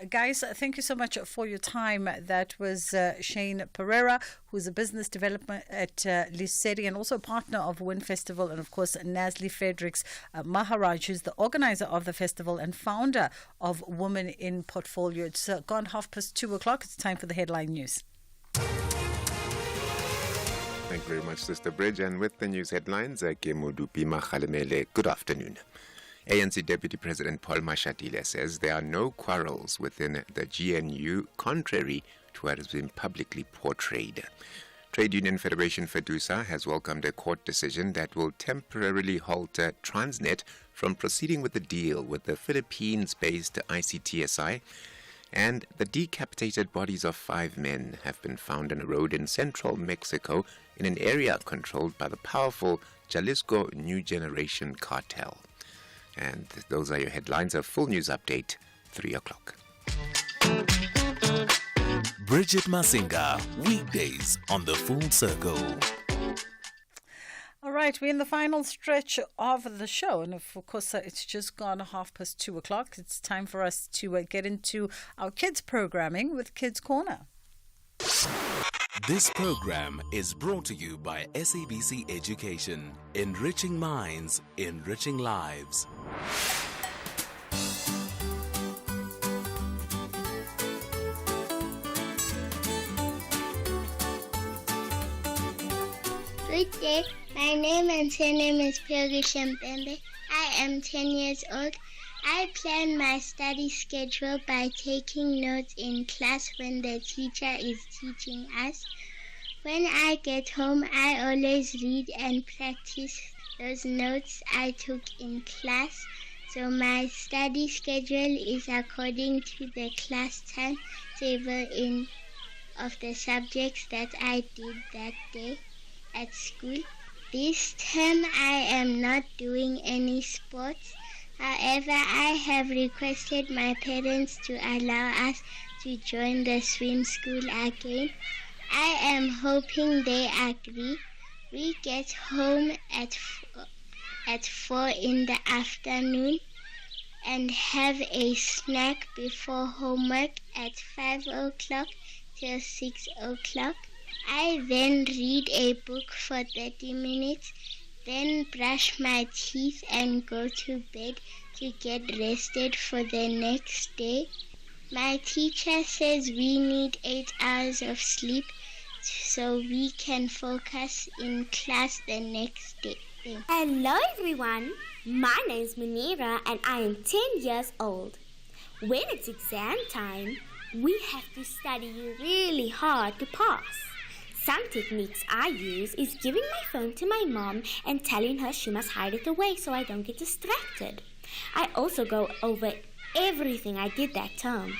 C: Guys, thank you so much for your time. That was Shane Pereira, who's a business development at Liseri and also a partner of Win Festival, and of course Nasli Fredericks Maharaj, who's the organizer of the festival and founder of Women in Portfolio. It's gone 2:30. It's time for the headline news.
D: Thank you very much, Sister Bridge. And with the news headlines, Kemudupi Makhalemele, good afternoon. ANC Deputy President Paul Mashatile says there are no quarrels within the GNU, contrary to what has been publicly portrayed. Trade Union Federation FEDUSA has welcomed a court decision that will temporarily halt Transnet from proceeding with the deal with the Philippines-based ICTSI, and the decapitated bodies of 5 men have been found on a road in central Mexico in an area controlled by the powerful Jalisco New Generation cartel. And those are your headlines. A full news update, 3:00.
E: Bridget Masinga, weekdays on The Full Circle.
C: All right, we're in the final stretch of the show, and of course it's just gone 2:30. It's time for us to get into our kids programming with Kids Corner.
E: This program is brought to you by SABC Education, enriching minds, enriching lives.
B: Good day. My name and surname is Pyoge Shempembe. I am 10 years old. I plan my study schedule by taking notes in class when the teacher is teaching us. When I get home, I always read and practice those notes I took in class. So my study schedule is according to the class timetable of the subjects that I did that day at school. This term I am not doing any sports. However, I have requested my parents to allow us to join the swim school again. I am hoping they agree. We get home at 4 in the afternoon and have a snack before homework at 5:00 till 6:00. I then read a book for 30 minutes, then brush my teeth and go to bed to get rested for the next day. My teacher says we need 8 hours of sleep so we can focus in class the next day.
P: Hello everyone, my name is Munira and I am 10 years old. When it's exam time, we have to study really hard to pass. Some techniques I use is giving my phone to my mom and telling her she must hide it away so I don't get distracted. I also go over everything I did that term.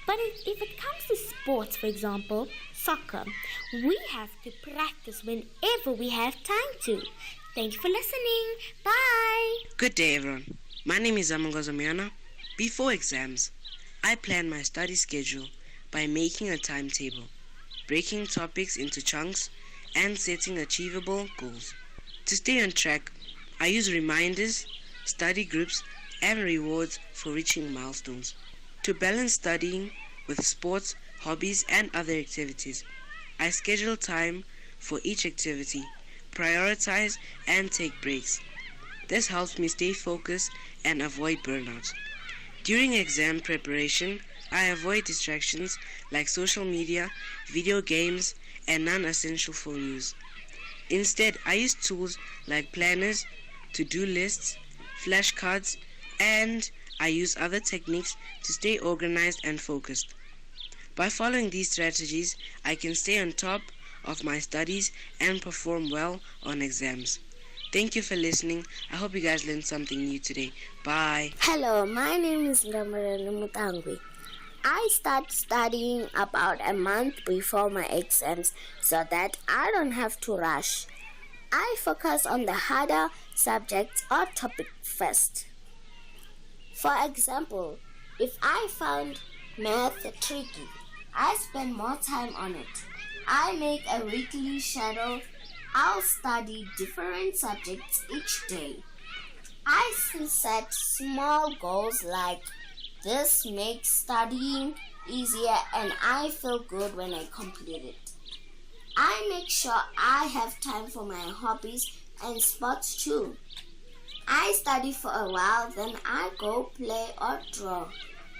P: But if it comes to sports, for example, soccer, we have to practice whenever we have time to. Thank you for listening. Bye.
S: Good day, everyone. My name is Amangozamiana. Before exams, I plan my study schedule by making a timetable, breaking topics into chunks, and setting achievable goals. To stay on track, I use reminders, study groups, and rewards for reaching milestones. To balance studying with sports, hobbies, and other activities, I schedule time for each activity, prioritize, and take breaks. This helps me stay focused and avoid burnout. During exam preparation, I avoid distractions like social media, video games, and non-essential phone use. Instead, I use tools like planners, to-do lists, flashcards, and I use other techniques to stay organized and focused. By following these strategies, I can stay on top of my studies and perform well on exams. Thank you for listening. I hope you guys learned something new today. Bye.
P: Hello, my name is Ngamarene Mutangwi. I start studying about a month before my exams so that I don't have to rush. I focus on the harder subjects or topic first. For example, if I found math tricky, I spend more time on it. I make a weekly schedule. I'll study different subjects each day. I set small goals like this makes studying easier and I feel good when I complete it. I make sure I have time for my hobbies and sports too. I study for a while, then I go play or draw.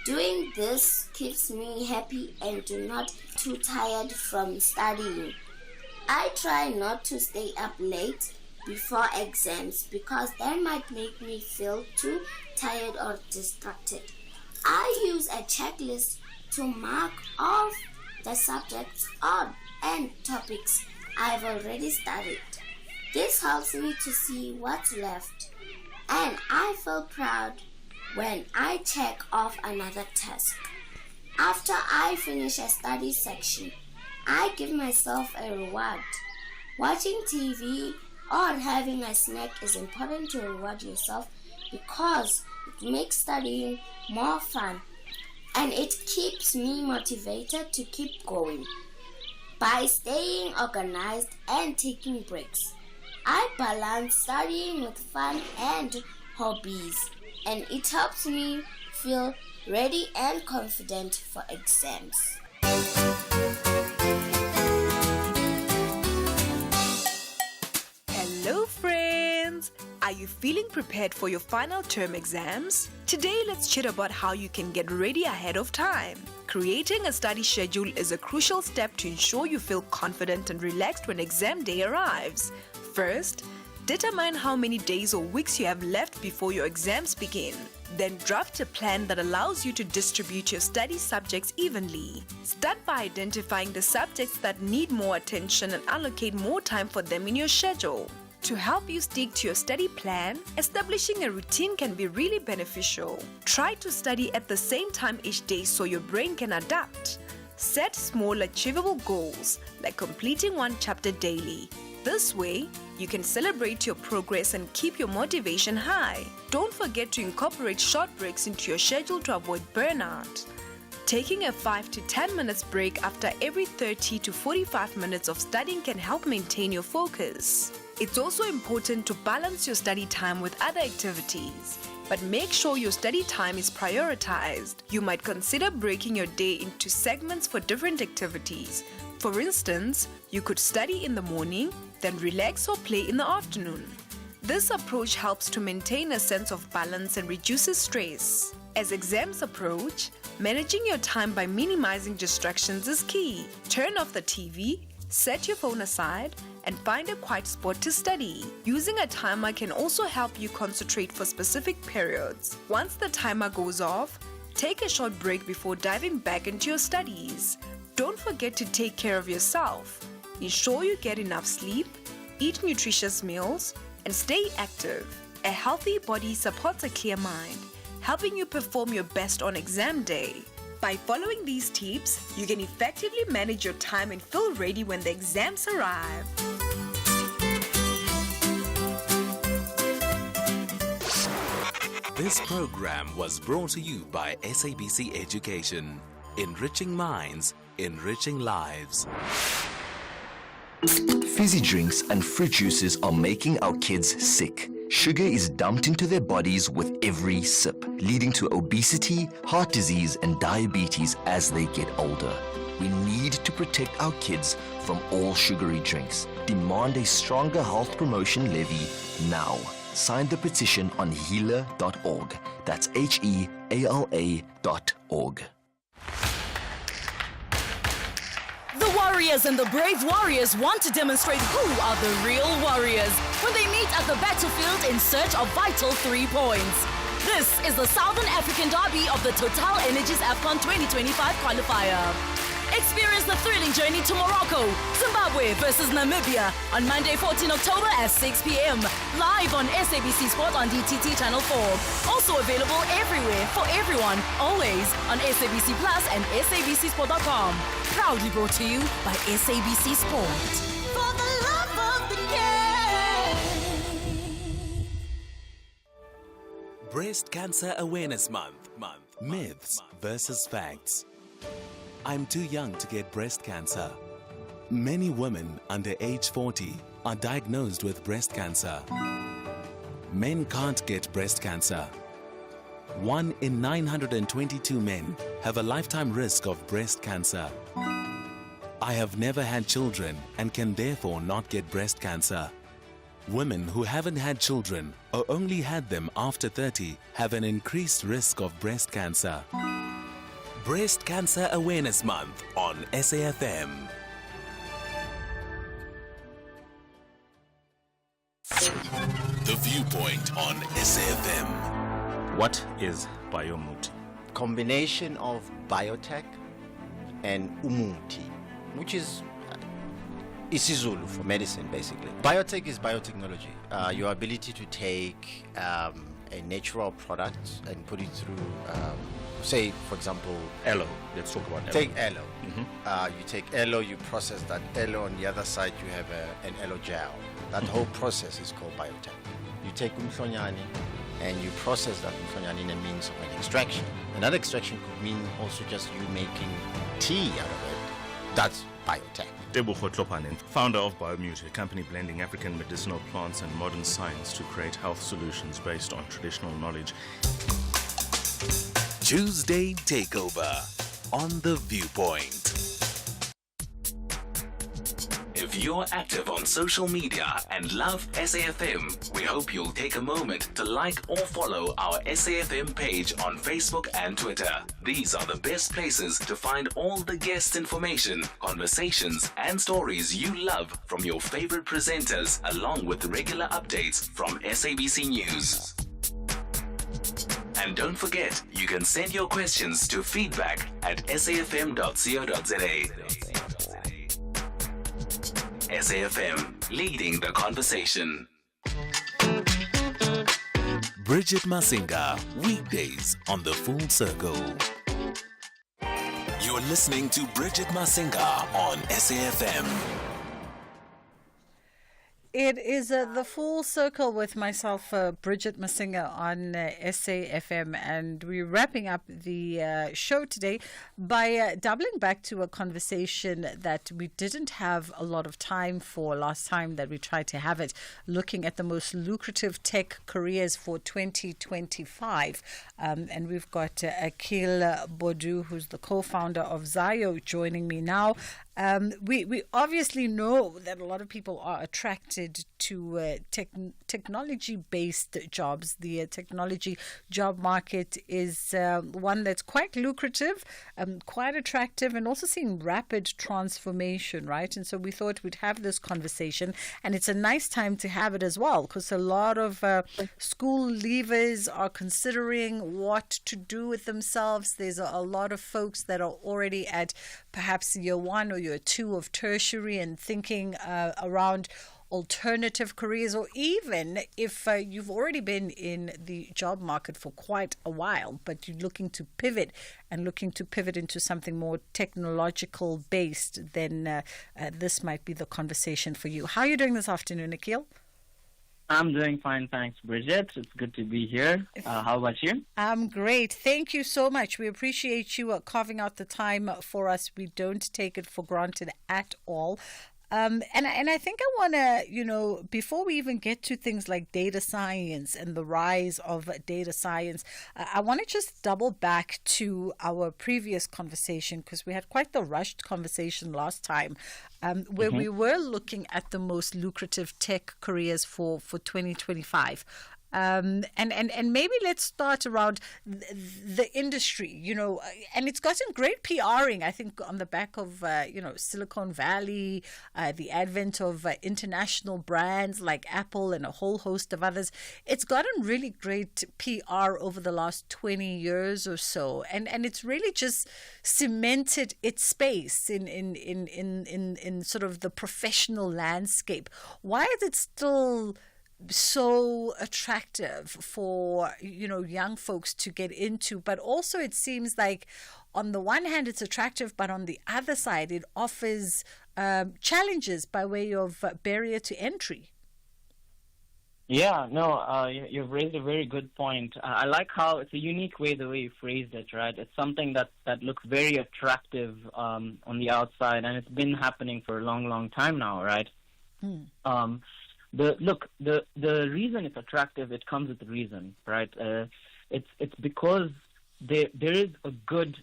P: Doing this keeps me happy and not too tired from studying. I try not to stay up late before exams because that might make me feel too tired or distracted. I use a checklist to mark off the subjects and topics I've already studied. This helps me to see what's left, and I feel proud when I check off another task. After I finish a study section, I give myself a reward. Watching TV or having a snack is important to reward yourself because it makes studying more fun and it keeps me motivated to keep going. By staying organized and taking breaks, I balance studying with fun and hobbies, and it helps me feel ready and confident for exams.
F: Hello friends! Are you feeling prepared for your final term exams? Today let's chat about how you can get ready ahead of time. Creating a study schedule is a crucial step to ensure you feel confident and relaxed when exam day arrives. First, determine how many days or weeks you have left before your exams begin. Then draft a plan that allows you to distribute your study subjects evenly. Start by identifying the subjects that need more attention and allocate more time for them in your schedule. To help you stick to your study plan, establishing a routine can be really beneficial. Try to study at the same time each day so your brain can adapt. Set small achievable goals, like completing one chapter daily. This way, you can celebrate your progress and keep your motivation high. Don't forget to incorporate short breaks into your schedule to avoid burnout. Taking a 5 to 10 minutes break after every 30 to 45 minutes of studying can help maintain your focus. It's also important to balance your study time with other activities, but make sure your study time is prioritized. You might consider breaking your day into segments for different activities. For instance, you could study in the morning, then relax or play in the afternoon. This approach helps to maintain a sense of balance and reduces stress. As exams approach, managing your time by minimizing distractions is key. Turn off the TV, set your phone aside, and find a quiet spot to study. Using a timer can also help you concentrate for specific periods. Once the timer goes off, take a short break before diving back into your studies. Don't forget to take care of yourself. Ensure you get enough sleep, eat nutritious meals, and stay active. A healthy body supports a clear mind, helping you perform your best on exam day. By following these tips, you can effectively manage your time and feel ready when the exams arrive.
E: This program was brought to you by SABC Education. Enriching minds, enriching lives.
Q: Fizzy drinks and fruit juices are making our kids sick. Sugar is dumped into their bodies with every sip, leading to obesity, heart disease, and diabetes as they get older. We need to protect our kids from all sugary drinks. Demand a stronger health promotion levy now. Sign the petition on healer.org. That's HEALA.org.
X: The Warriors and the Brave Warriors want to demonstrate who are the real warriors when they meet at the battlefield in search of vital 3 points. This is the Southern African Derby of the Total Energies AFCON 2025 qualifier. Experience the thrilling journey to Morocco, Zimbabwe versus Namibia on Monday 14 October at 6 p.m. Live on SABC Sport on DTT Channel 4. Also available everywhere for everyone, always on SABC Plus and SABCSport.com. Proudly brought to you by SABC Sport.
Z: For the love of the game.
E: Breast Cancer Awareness Month. Myths versus facts. I'm too young to get breast cancer. Many women under age 40 are diagnosed with breast cancer. Men can't get breast cancer. 1 in 922 men have a lifetime risk of breast cancer. I have never had children and can therefore not get breast cancer. Women who haven't had children or only had them after 30 have an increased risk of breast cancer. Breast Cancer Awareness Month on SAFM. The Viewpoint on SAFM.
G: What is biomuti?
I: Combination of biotech and umuti, which is isiZulu for medicine, basically. Biotech is biotechnology. Your ability to take a natural product and put it through, say, for example,
G: aloe. Let's talk about aloe.
I: Take aloe. You take aloe, you process that aloe. On the other side, you have an aloe gel. That whole process is called biotech. You take umhlonyani and you process that umhlonyani in a means of an extraction. And that extraction could mean also just you making tea out of it. That's biotech.
G: Tebogo Tlopanen, founder of Biomuti, a company blending African medicinal plants and modern science to create health solutions based on traditional knowledge.
E: Tuesday Takeover on The Viewpoint. If you're active on social media and love SAFM, we hope you'll take a moment to like or follow our SAFM page on Facebook and Twitter. These are the best places to find all the guest information, conversations, and stories you love from your favorite presenters, along with regular updates from SABC News. And don't forget, you can send your questions to feedback@safm.co.za. SAFM, leading the conversation. Bridget Masinga, weekdays on The Full Circle. You're listening to Bridget Masinga on SAFM.
C: It is The Full Circle with myself, Bridget Masinga, on SAFM, and we're wrapping up the show today by doubling back to a conversation that we didn't have a lot of time for last time that we tried to have it, looking at the most lucrative tech careers for 2025. And we've got Akil Bodu, who's the co-founder of Zayo, joining me now. We obviously know that a lot of people are attracted to technology-based jobs. The technology job market is one that's quite lucrative, quite attractive, and also seeing rapid transformation, right? And so we thought we'd have this conversation, and it's a nice time to have it as well, because a lot of school leavers are considering what to do with themselves. There's a lot of folks that are already at perhaps year 1 or year 2 of tertiary and thinking around alternative careers, or even if you've already been in the job market for quite a while, but you're looking to pivot into something more technological based, then this might be the conversation for you. How are you doing this afternoon, Akil?
T: I'm doing fine, thanks, Bridget. It's good to be here. How about you? I'm
C: great. Thank you so much. We appreciate you carving out the time for us. We don't take it for granted at all. And I think I want to, before we even get to things like data science and the rise of data science, I want to just double back to our previous conversation, because we had quite the rushed conversation last time, where we were looking at the most lucrative tech careers for 2025. And maybe let's start around the industry, and it's gotten great PRing, I think, on the back of, Silicon Valley, the advent of international brands like Apple and a whole host of others. It's gotten really great PR over the last 20 years or so. And it's really just cemented its space in sort of the professional landscape. Why is it still so attractive for young folks to get into? But also it seems like on the one hand it's attractive, but on the other side it offers challenges by way of barrier to entry.
T: Yeah, no, you've raised a very good point. I like how it's a unique way, the way you phrased it, right? It's something that looks very attractive on the outside, and it's been happening for a long time now, right? The reason it's attractive, it comes with a reason, right? It's because there is a good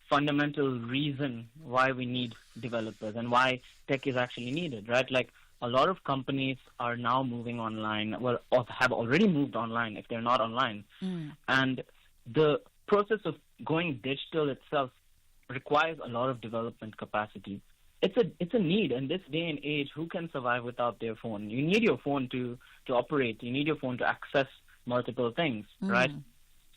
T: fundamental reason why we need developers and why tech is actually needed, right? Like a lot of companies are now moving online, or have already moved online if they're not online. And the process of going digital itself requires a lot of development capacity. It's a need in this day and age. Who can survive without their phone? You need your phone to operate. You need your phone to access multiple things, right?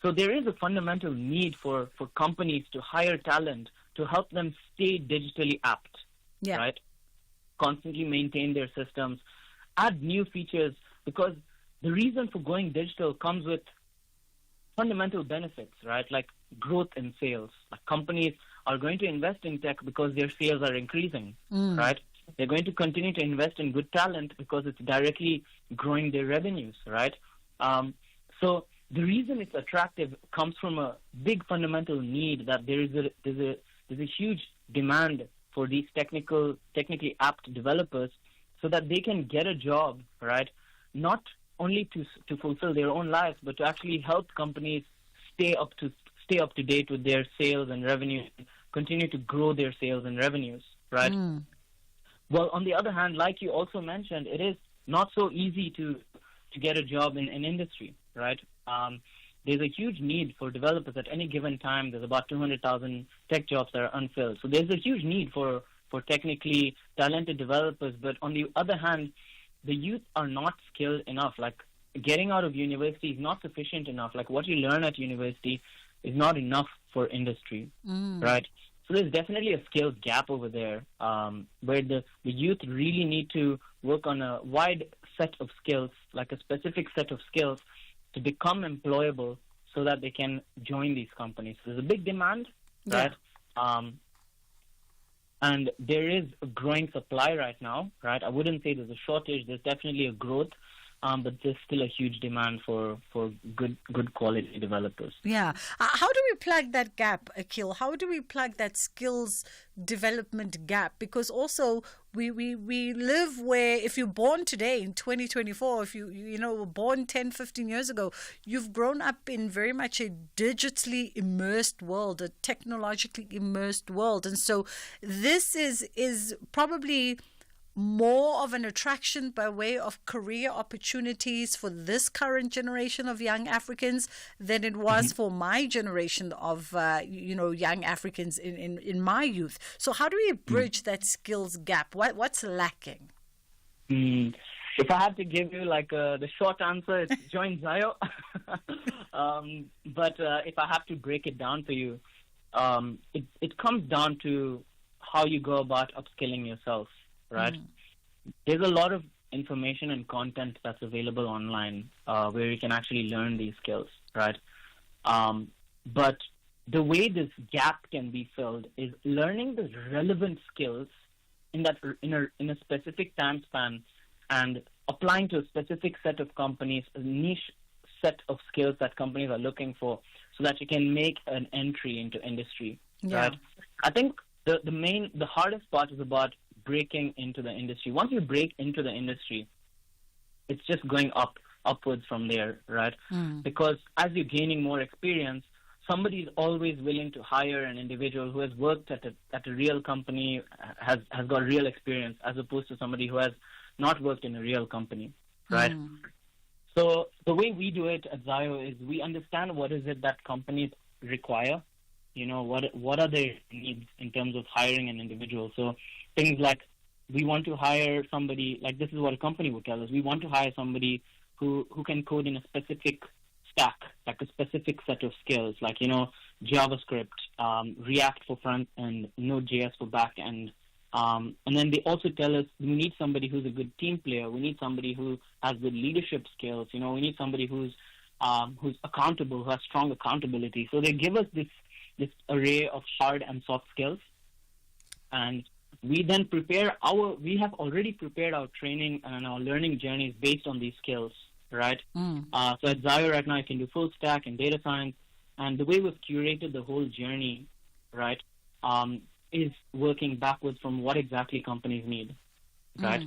T: So there is a fundamental need for companies to hire talent to help them stay digitally apt, right? Constantly maintain their systems, add new features, because the reason for going digital comes with fundamental benefits, right? Like growth in sales. Like companies are going to invest in tech because their sales are increasing, right? They're going to continue to invest in good talent because it's directly growing their revenues, right? So the reason it's attractive comes from a big fundamental need that there's a huge demand for these technically apt developers so that they can get a job, right? Not only to fulfill their own lives, but to actually help companies stay up to date with their sales and revenue, continue to grow their sales and revenues, right? Well, on the other hand, like you also mentioned, it is not so easy to get a job in industry, right? There's a huge need for developers at any given time. There's about 200,000 tech jobs that are unfilled. So there's a huge need for technically talented developers. But on the other hand, the youth are not skilled enough. Like getting out of university is not sufficient enough. Like what you learn at university is not enough for industry, right? So there's definitely a skills gap over there, where the youth really need to work on a wide set of skills, like a specific set of skills, to become employable so that they can join these companies. So there's a big demand, right? And there is a growing supply right now, right? I wouldn't say there's a shortage. There's definitely a growth, but there's still a huge demand for good quality developers.
C: Yeah. How do we plug that gap, Akhil? How do we plug that skills development gap? Because also we live where if you're born today in 2024, if you were born 10, 15 years ago, you've grown up in very much a digitally immersed world, a technologically immersed world. And so this is probably more of an attraction by way of career opportunities for this current generation of young Africans than it was for my generation of young Africans in my youth. So how do we bridge that skills gap? What's lacking?
T: If I have to give you the short answer, it's join Zayo. But if I have to break it down for you, it comes down to how you go about upskilling yourself. Right? There's a lot of information and content that's available online where you can actually learn these skills, right? But the way this gap can be filled is learning the relevant skills in a specific time span and applying to a specific set of companies, a niche set of skills that companies are looking for, so that you can make an entry into industry, right? I think the hardest part is about breaking into the industry. Once you break into the industry, it's just going upwards from there, right? Because as you're gaining more experience, somebody is always willing to hire an individual who has worked at a real company, has got real experience, as opposed to somebody who has not worked in a real company, right? So the way we do it at Zayo is we understand what is it that companies require. What are their needs in terms of hiring an individual. So things like we want to hire somebody, like this is what a company would tell us. We want to hire somebody who can code in a specific stack, like a specific set of skills, like, JavaScript, React for front end, Node.js for back end. And then they also tell us we need somebody who's a good team player. We need somebody who has good leadership skills. We need somebody who's accountable, who has strong accountability. So they give us this array of hard and soft skills. And we then we have already prepared our training and our learning journeys based on these skills, right? So at Zayo right now, you can do full stack and data science. And the way we've curated the whole journey, right, is working backwards from what exactly companies need, right?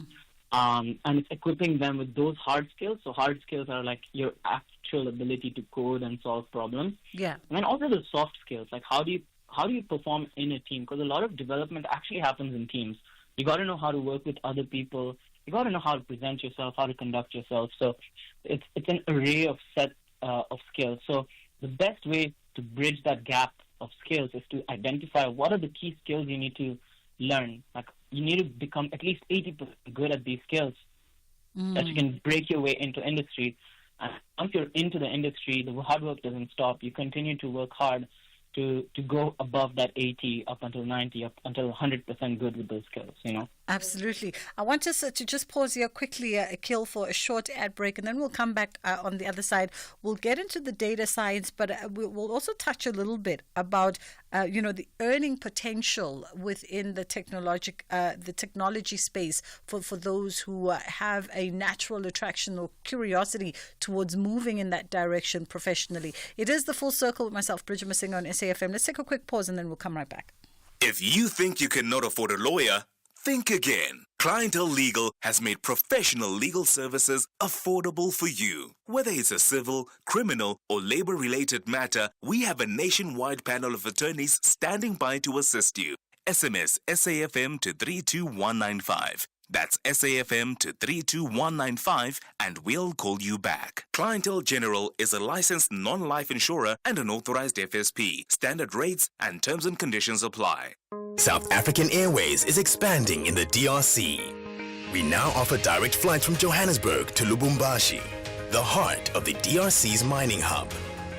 T: And it's equipping them with those hard skills. So hard skills are like your actual ability to code and solve problems.
C: Yeah.
T: And then also the soft skills, like how do you perform in a team? Because a lot of development actually happens in teams. You got to know how to work with other people. You got to know how to present yourself, how to conduct yourself. So it's an array of set of skills. So the best way to bridge that gap of skills is to identify what are the key skills you need to learn. Like you need to become at least 80% good at these skills that you can break your way into industry. And once you're into the industry, the hard work doesn't stop. You continue to work hard to go above that 80, up until 90, up until 100% good with those skills, you know.
C: Absolutely. I want us to just pause here quickly, Akil, for a short ad break, and then we'll come back on the other side. We'll get into the data science, but we'll also touch a little bit about, the earning potential within the technology space for those who have a natural attraction or curiosity towards moving in that direction professionally. It is The Full Circle with myself, Bridget Masinga on SAFM. Let's take a quick pause, and then we'll come right back.
H: If you think you cannot afford a lawyer, think again. Clientele Legal has made professional legal services affordable for you. Whether it's a civil, criminal, or labor-related matter, we have a nationwide panel of attorneys standing by to assist you. SMS SAFM to 32195. That's SAFM to 32195 and we'll call you back. Clientele General is a licensed non-life insurer and an authorized FSP. Standard rates and terms and conditions apply.
J: South African Airways is expanding in the DRC. We now offer direct flights from Johannesburg to Lubumbashi, the heart of the DRC's mining hub.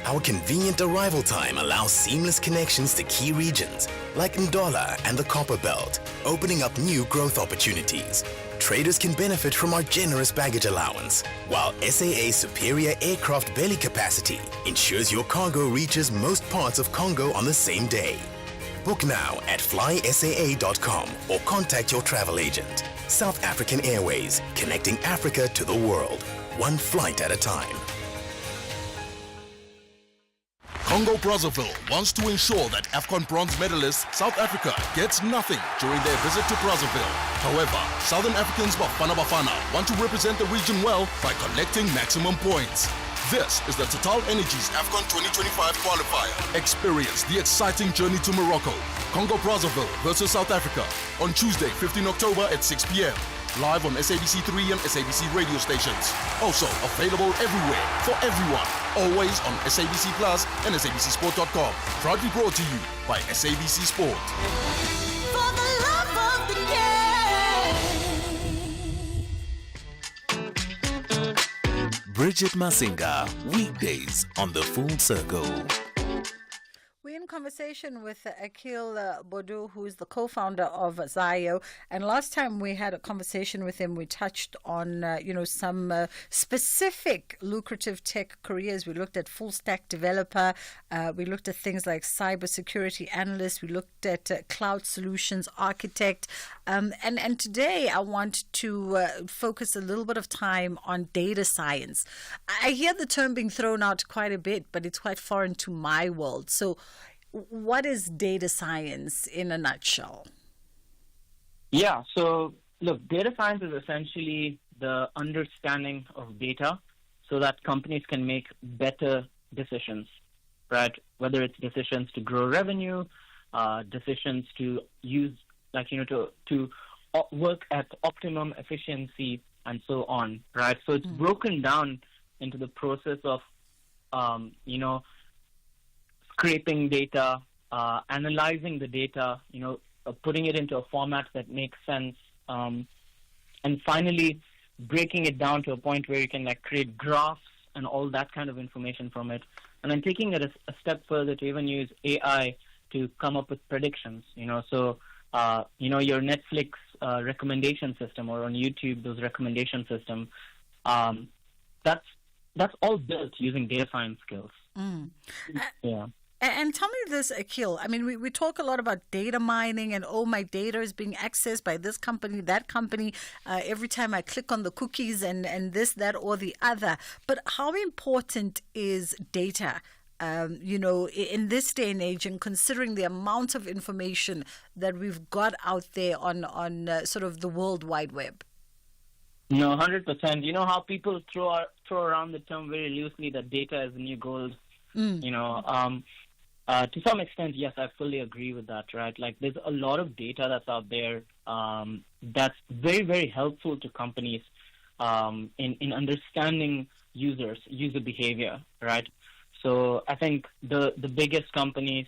J: Our convenient arrival time allows seamless connections to key regions like Ndola and the Copper Belt, opening up new growth opportunities. Traders can benefit from our generous baggage allowance, while SAA's superior aircraft belly capacity ensures your cargo reaches most parts of Congo on the same day. Book now at flysaa.com or contact your travel agent. South African Airways, connecting Africa to the world, one flight at a time.
K: Congo-Brazzaville wants to ensure that AFCON bronze medalist South Africa gets nothing during their visit to Brazzaville. However, Southern Africans Bafana Bafana want to represent the region well by collecting maximum points. This is the Total Energies AFCON 2025 qualifier. Experience the exciting journey to Morocco. Congo-Brazzaville versus South Africa on Tuesday, 15 October at 6 p.m. Live on SABC3 and SABC radio stations. Also available everywhere for everyone. Always on SABC Plus and SABCSport.com. Proudly brought to you by SABC Sport.
Z: For the love of the game.
E: Bridget Masinga, weekdays on The Full Circle.
C: We're in conversation with Akil Bodu, who is the co-founder of Zayo. And last time we had a conversation with him, we touched on, some specific lucrative tech careers. We looked at full stack developer. We looked at things like cybersecurity analyst. We looked at cloud solutions architect. And today I want to focus a little bit of time on data science. I hear the term being thrown out quite a bit, but it's quite foreign to my world. So what is data science in a nutshell?
T: Yeah, so look, data science is essentially the understanding of data so that companies can make better decisions, right? Whether it's decisions to grow revenue, decisions to use, to work at optimum efficiency and so on, right? So it's broken down into the process of, scraping data, analyzing the data, putting it into a format that makes sense, and finally breaking it down to a point where you can create graphs and all that kind of information from it, and then taking it a step further to even use AI to come up with predictions. So your Netflix recommendation system, or on YouTube those recommendation system, that's all built using data science skills. Yeah.
C: And tell me this, Akil. I mean, we talk a lot about data mining and, my data is being accessed by this company, that company, every time I click on the cookies and this, that, or the other. But how important is data, in this day and age, and considering the amount of information that we've got out there on sort of the World Wide Web?
T: No, 100%. You know how people throw around the term very loosely that data is the new gold. You know, to some extent, yes, I fully agree with that. Right? Like, there's a lot of data that's out there that's very, very helpful to companies in understanding user behavior. Right? So I think the biggest companies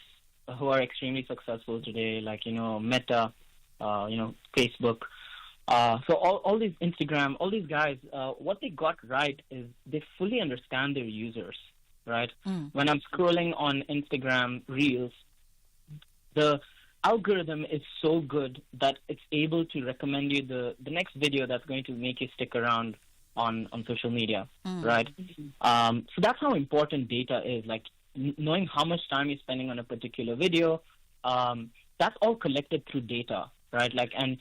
T: who are extremely successful today, like, you know, Meta, you know, Facebook. So all these Instagram, all these guys, what they got right is they fully understand their users, right? When I'm scrolling on Instagram Reels, the algorithm is so good that it's able to recommend you the next video that's going to make you stick around on social media, right? So that's how important data is, like knowing how much time you're spending on a particular video. That's all collected through data, right? Like, and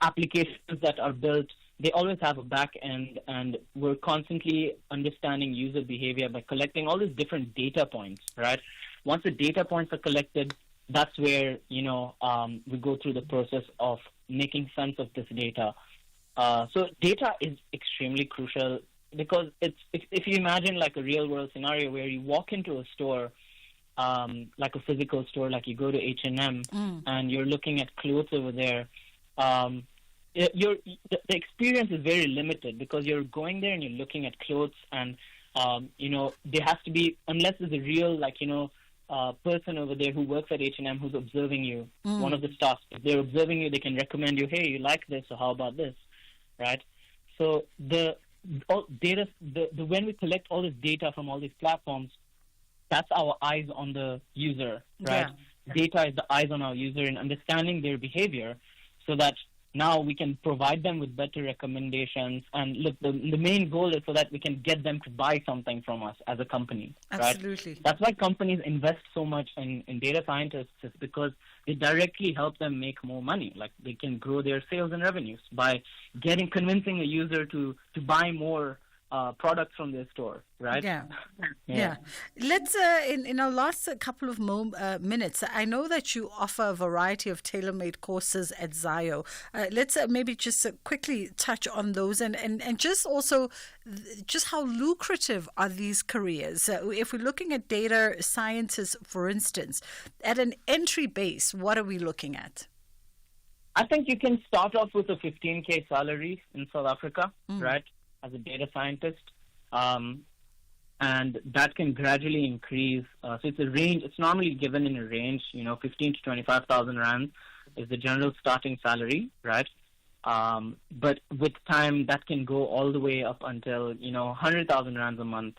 T: applications that are built, they always have a back end, and we're constantly understanding user behavior by collecting all these different data points, right? Once the data points are collected, that's where, you know, we go through the process of making sense of this data. So data is extremely crucial because if you imagine like a real world scenario where you walk into a store, like a physical store, like you go to H&M and you're looking at clothes over there, the experience is very limited because you're going there and you're looking at clothes, and you know, there has to be, unless there's a real, like, you know, person over there who works at H&M who's observing you, one of the staff, if they're observing you, they can recommend you, hey, you like this, so how about this, right? So when we collect all this data from all these platforms, that's our eyes on the user, right? Yeah. Data is the eyes on our user and understanding their behavior, so that now we can provide them with better recommendations. And look, the main goal is so that we can get them to buy something from us as a company.
C: Absolutely.
T: Right? That's why companies invest so much in data scientists, is because they directly help them make more money. Like, they can grow their sales and revenues by convincing a user to buy more products from their store, right?
C: Yeah. Let's, in our last couple of minutes, I know that you offer a variety of tailor-made courses at Zio. Let's maybe just quickly touch on those and just also just how lucrative are these careers? If we're looking at data scientists, for instance, at an entry base, what are we looking at?
T: I think you can start off with a 15K salary in South Africa, right? As a data scientist, and that can gradually increase. So it's a range. It's normally given in a range. 15 to 25,000 rand is the general starting salary, right? But with time, that can go all the way up until 100,000 rands a month.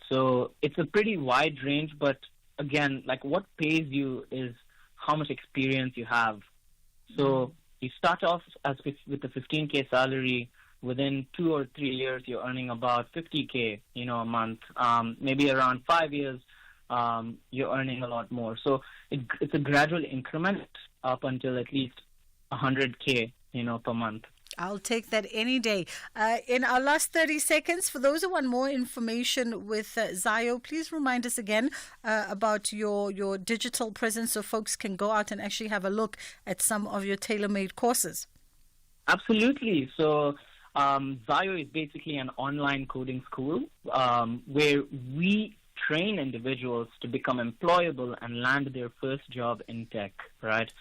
T: So it's a pretty wide range. But again, like, what pays you is how much experience you have. So you start off with a 15K salary. Within 2 or 3 years, you're earning about 50K, a month. Maybe around 5 years, you're earning a lot more. So it's a gradual increment up until at least 100K, per month.
C: I'll take that any day. In our last 30 seconds, for those who want more information with Zio, please remind us again about your digital presence so folks can go out and actually have a look at some of your tailor-made courses.
T: Absolutely. So Zio is basically an online coding school where we train individuals to become employable and land their first job in tech, right?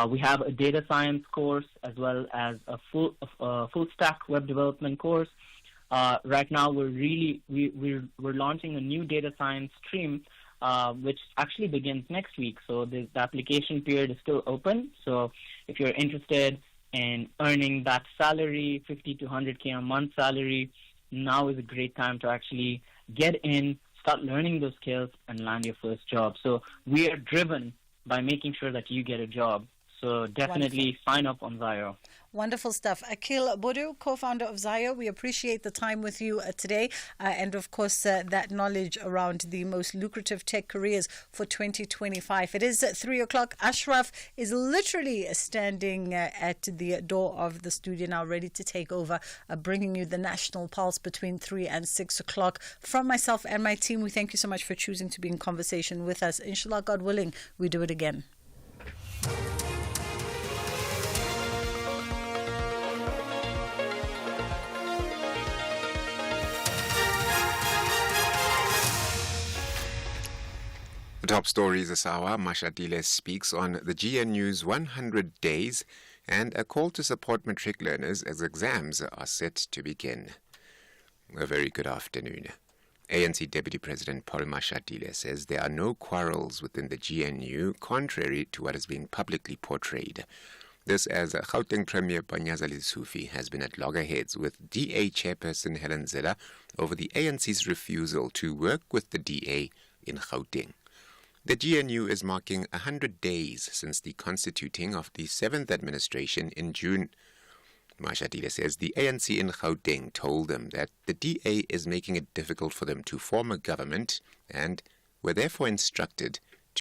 T: We have a data science course as well as a full stack web development course. Right now, we're launching a new data science stream, which actually begins next week. So the application period is still open. So if you're interested in earning that salary, 50 to 100K a month salary, now is a great time to actually get in, start learning those skills, and land your first job. So we are driven by making sure that you get a job. So definitely sign up on Zio.
C: Wonderful stuff. Akhil Bodu, co-founder of Zio, we appreciate the time with you today and, of course, that knowledge around the most lucrative tech careers for 2025. It is 3 o'clock. Ashraf is literally standing at the door of the studio now, ready to take over, bringing you the national pulse between 3 and 6 o'clock. From myself and my team, we thank you so much for choosing to be in conversation with us. Inshallah, God willing, we do it again.
D: top stories this hour, Mashatile speaks on the GNU's 100 days and a call to support matric learners as exams are set to begin. A very good afternoon. ANC Deputy President Paul Mashatile says there are no quarrels within the GNU, contrary to what is being publicly portrayed. This as Gauteng Premier Panyaza Lesufi has been at loggerheads with DA Chairperson Helen Zille over the ANC's refusal to work with the DA in Gauteng. The GNU is marking 100 days since the constituting of the 7th administration in June. Mashatile says the ANC in Gauteng told them that the DA is making it difficult for them to form a government and were therefore instructed